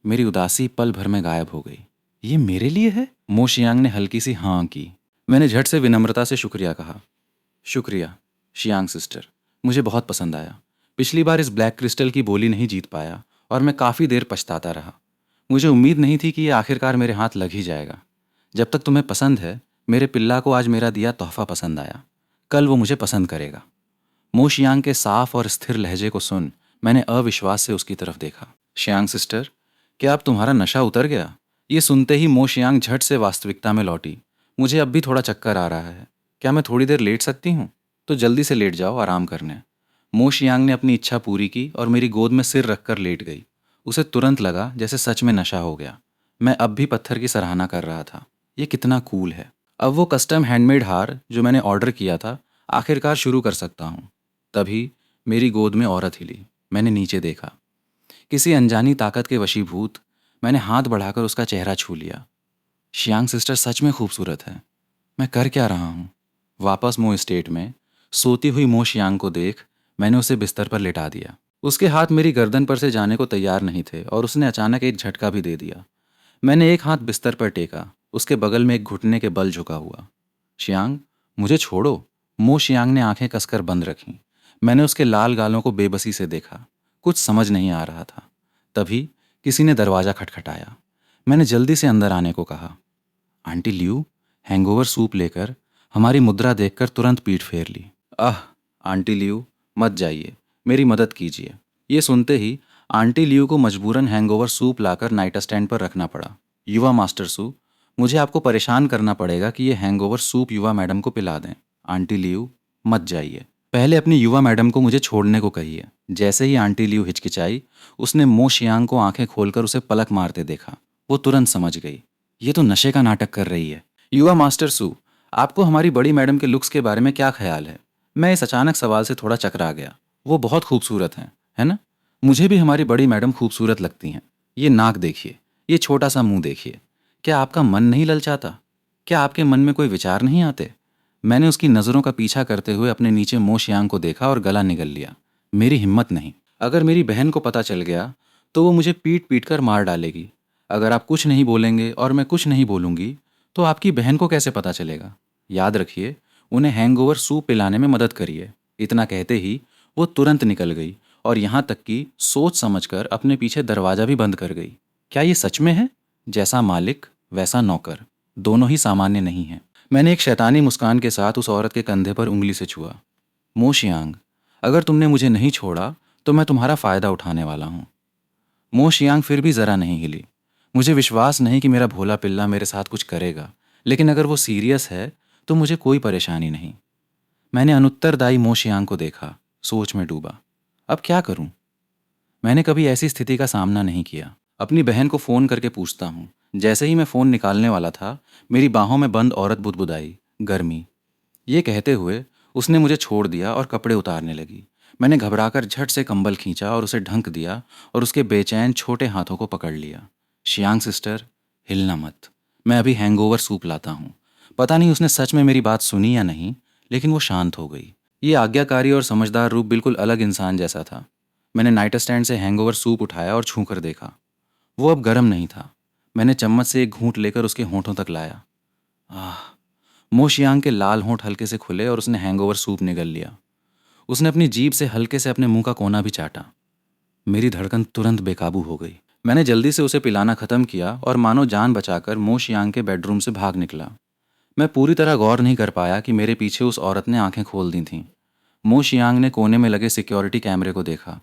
मेरी उदासी पल भर में गायब हो गई। ये मेरे लिए है? मो शियांग ने हल्की सी हाँ की। मैंने झट से विनम्रता से शुक्रिया कहा। शुक्रिया शियांग सिस्टर, मुझे बहुत पसंद आया। पिछली बार इस ब्लैक क्रिस्टल की बोली नहीं जीत पाया और मैं काफ़ी देर पछताता रहा। मुझे उम्मीद नहीं थी कि ये आखिरकार मेरे हाथ लग ही जाएगा। जब तक तुम्हें पसंद है, मेरे पिल्ला को आज मेरा दिया तोहफा पसंद आया, कल वो मुझे पसंद करेगा। मो शियांग के साफ और स्थिर लहजे को सुन मैंने अविश्वास से उसकी तरफ देखा। शियांग सिस्टर, क्या अब तुम्हारा नशा उतर गया? ये सुनते ही मो शियांग झट से वास्तविकता में लौटी। मुझे अब भी थोड़ा चक्कर आ रहा है। क्या मैं थोड़ी देर लेट सकती हूँ? तो जल्दी से लेट जाओ, आराम करने। मो शियांग ने अपनी इच्छा पूरी की और मेरी गोद में सिर रखकर लेट गई। उसे तुरंत लगा जैसे सच में नशा हो गया। मैं अब भी पत्थर की सराहना कर रहा था। ये कितना कूल है। अब वो कस्टम हैंडमेड हार जो मैंने ऑर्डर किया था आखिरकार शुरू कर सकता हूँ। तभी मेरी गोद में औरत हिली। मैंने नीचे देखा। किसी अनजानी ताकत के वशीभूत मैंने हाथ बढ़ाकर उसका चेहरा छू लिया। शियांग सिस्टर सच में खूबसूरत है। मैं कर क्या रहा हूँ? वापस मो स्टेट में सोती हुई मो शियांग को देख मैंने उसे बिस्तर पर लिटा दिया। उसके हाथ मेरी गर्दन पर से जाने को तैयार नहीं थे और उसने अचानक एक झटका भी दे दिया। मैंने एक हाथ बिस्तर पर टेका, उसके बगल में एक घुटने के बल झुका हुआ। शियांग, मुझे छोड़ो। मो शियांग ने आंखें कसकर बंद रखीं। मैंने उसके लाल गालों को बेबसी से देखा। कुछ समझ नहीं आ रहा था। तभी किसी ने दरवाज़ा खटखटाया। मैंने जल्दी से अंदर आने को कहा। आंटी लियू हैंगओवर सूप लेकर हमारी मुद्रा देखकर तुरंत पीठ फेर ली। आह आंटी लियू, मत जाइए, मेरी मदद कीजिए। ये सुनते ही आंटी लियू को मजबूरन हैंगओवर सूप लाकर नाइट स्टैंड पर रखना पड़ा। युवा मास्टर सू, मुझे आपको परेशान करना पड़ेगा कि ये हैंगओवर सूप युवा मैडम को पिला दें। आंटी लियू, मत जाइए। पहले अपनी युवा मैडम को मुझे छोड़ने को कहिए। जैसे ही आंटी लियू हिचकिचाई, उसने मो शियांग को आंखें खोलकर उसे पलक मारते देखा। वो तुरंत समझ गई, ये तो नशे का नाटक कर रही है। युवा मास्टर सू, आपको हमारी बड़ी मैडम के लुक्स के बारे में क्या ख्याल है? मैं इस अचानक सवाल से थोड़ा चकरा गया। वो बहुत खूबसूरत हैं, है ना? मुझे भी हमारी बड़ी मैडम खूबसूरत लगती हैं। ये नाक देखिए, ये छोटा सा मुंह देखिए। क्या आपका मन नहीं ललचाता? क्या आपके मन में कोई विचार नहीं आते? मैंने उसकी नज़रों का पीछा करते हुए अपने नीचे मो शियांग को देखा और गला निगल लिया। मेरी हिम्मत नहीं। अगर मेरी बहन को पता चल गया तो वो मुझे पीट पीट कर मार डालेगी। अगर आप कुछ नहीं बोलेंगे और मैं कुछ नहीं बोलूँगी तो आपकी बहन को कैसे पता चलेगा? याद रखिए, उन्हें हैंगओवर सूप पिलाने में मदद करिए। इतना कहते ही वो तुरंत निकल गई और यहाँ तक कि सोच समझकर अपने पीछे दरवाज़ा भी बंद कर गई। क्या ये सच में है? जैसा मालिक वैसा नौकर, दोनों ही सामान्य नहीं हैं। मैंने एक शैतानी मुस्कान के साथ उस औरत के कंधे पर उंगली से छुआ। मो शियांग, अगर तुमने मुझे नहीं छोड़ा तो मैं तुम्हारा फ़ायदा उठाने वाला हूँ। मो शियांग फिर भी ज़रा नहीं हिली। मुझे विश्वास नहीं कि मेरा भोला पिल्ला मेरे साथ कुछ करेगा, लेकिन अगर वो सीरियस है तो मुझे कोई परेशानी नहीं। मैंने अनुत्तरदायी मो शियांग को देखा, सोच में डूबा। अब क्या करूं? मैंने कभी ऐसी स्थिति का सामना नहीं किया। अपनी बहन को फ़ोन करके पूछता हूँ। जैसे ही मैं फ़ोन निकालने वाला था, मेरी बाहों में बंद औरत बुदबुदाई, गर्मी। ये कहते हुए उसने मुझे छोड़ दिया और कपड़े उतारने लगी। मैंने घबराकर झट से कंबल खींचा और उसे ढंक दिया और उसके बेचैन छोटे हाथों को पकड़ लिया। शियांग सिस्टर, हिलना मत। मैं अभी हैंगओवर सूप लाता हूँ। पता नहीं उसने सच में मेरी बात सुनी या नहीं, लेकिन वो शांत हो गई। ये आज्ञाकारी और समझदार रूप बिल्कुल अलग इंसान जैसा था। मैंने नाइट स्टैंड से हैंगओवर सूप उठाया और छू कर देखा। वो अब गर्म नहीं था। मैंने चम्मच से एक घूंट लेकर उसके होंठों तक लाया। आह! मो शियांग के लाल होंठ हल्के से खुले और उसने हैंगओवर सूप निगल लिया। उसने अपनी जीभ से हल्के से अपने मुंह का कोना भी चाटा। मेरी धड़कन तुरंत बेकाबू हो गई। मैंने जल्दी से उसे पिलाना खत्म किया और मानो जान बचाकर मो शियांग के बेडरूम से भाग निकला। मैं पूरी तरह गौर नहीं कर पाया कि मेरे पीछे उस औरत ने आंखें खोल दी थीं। मो शियांग ने कोने में लगे सिक्योरिटी कैमरे को देखा।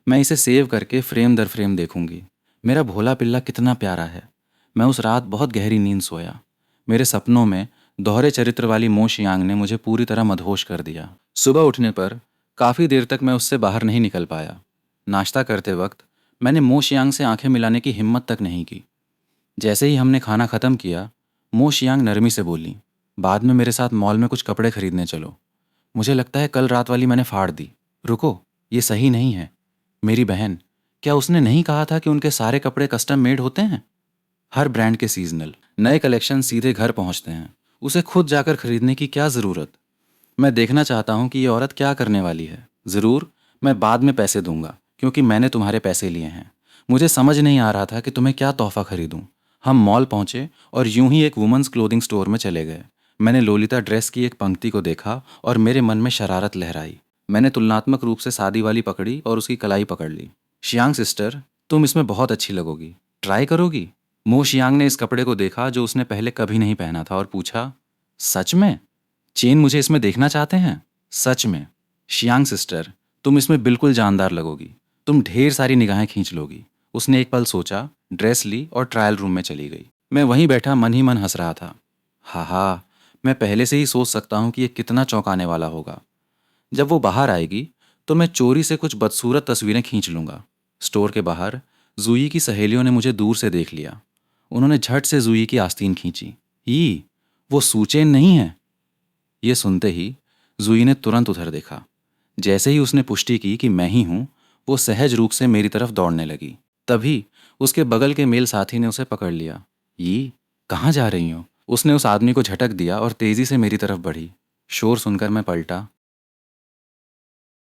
मैं इसे सेव करके फ्रेम दर फ्रेम देखूंगी। मेरा भोला पिल्ला कितना प्यारा है। मैं उस रात बहुत गहरी नींद सोया। मेरे सपनों में दोहरे चरित्र वाली मो शियांग ने मुझे पूरी तरह मदहोश कर दिया। सुबह उठने पर काफ़ी देर तक मैं उससे बाहर नहीं निकल पाया। नाश्ता करते वक्त मैंने मो शियांग से आंखें मिलाने की हिम्मत तक नहीं की। जैसे ही हमने खाना ख़त्म किया, मो शियांग नरमी से बोली, बाद में मेरे साथ मॉल में कुछ कपड़े खरीदने चलो। मुझे लगता है कल रात वाली मैंने फाड़ दी। रुको, ये सही नहीं है। मेरी बहन, क्या उसने नहीं कहा था कि उनके सारे कपड़े कस्टम मेड होते हैं? हर ब्रांड के सीजनल नए कलेक्शन सीधे घर पहुंचते हैं। उसे खुद जाकर खरीदने की क्या ज़रूरत? मैं देखना चाहता हूं कि ये औरत क्या करने वाली है। ज़रूर, मैं बाद में पैसे दूंगा क्योंकि मैंने तुम्हारे पैसे लिए हैं। मुझे समझ नहीं आ रहा था कि तुम्हें क्या तोहफा खरीदूं। हम मॉल पहुंचे और यूं ही एक वुमेन्स क्लोथिंग स्टोर में चले गए। मैंने लोलिता ड्रेस की एक पंक्ति को देखा और मेरे मन में शरारत लहराई। मैंने तुलनात्मक रूप से सादी वाली पकड़ी और उसकी कलाई पकड़ ली। शियांग सिस्टर, तुम इसमें बहुत अच्छी लगोगी, ट्राई करोगी? मो शियांग ने इस कपड़े को देखा जो उसने पहले कभी नहीं पहना था और पूछा, सच में? चेन मुझे इसमें देखना चाहते हैं? सच में। शियांग सिस्टर, तुम इसमें बिल्कुल जानदार लगोगी। तुम ढेर सारी निगाहें खींच लोगी। उसने एक पल सोचा, ड्रेस ली और ट्रायल रूम में चली गई। मैं वहीं बैठा मन ही मन हंस रहा था। हा, मैं पहले से ही सोच सकता हूँ कि ये कितना चौंकाने वाला होगा। जब वो बाहर आएगी तो मैं चोरी से कुछ बदसूरत तस्वीरें खींच लूंगा। स्टोर के बाहर जूई की सहेलियों ने मुझे दूर से देख लिया। उन्होंने झट से जूई की आस्तीन खींची। ई, वो सूचेन नहीं है। ये सुनते ही जूई ने तुरंत उधर देखा। जैसे ही उसने पुष्टि की कि मैं ही हूं, वो सहज रूप से मेरी तरफ दौड़ने लगी। तभी उसके बगल के मेल साथी ने उसे पकड़ लिया। ये कहाँ जा रही हो? उसने उस आदमी को झटक दिया और तेजी से मेरी तरफ बढ़ी। शोर सुनकर मैं पलटा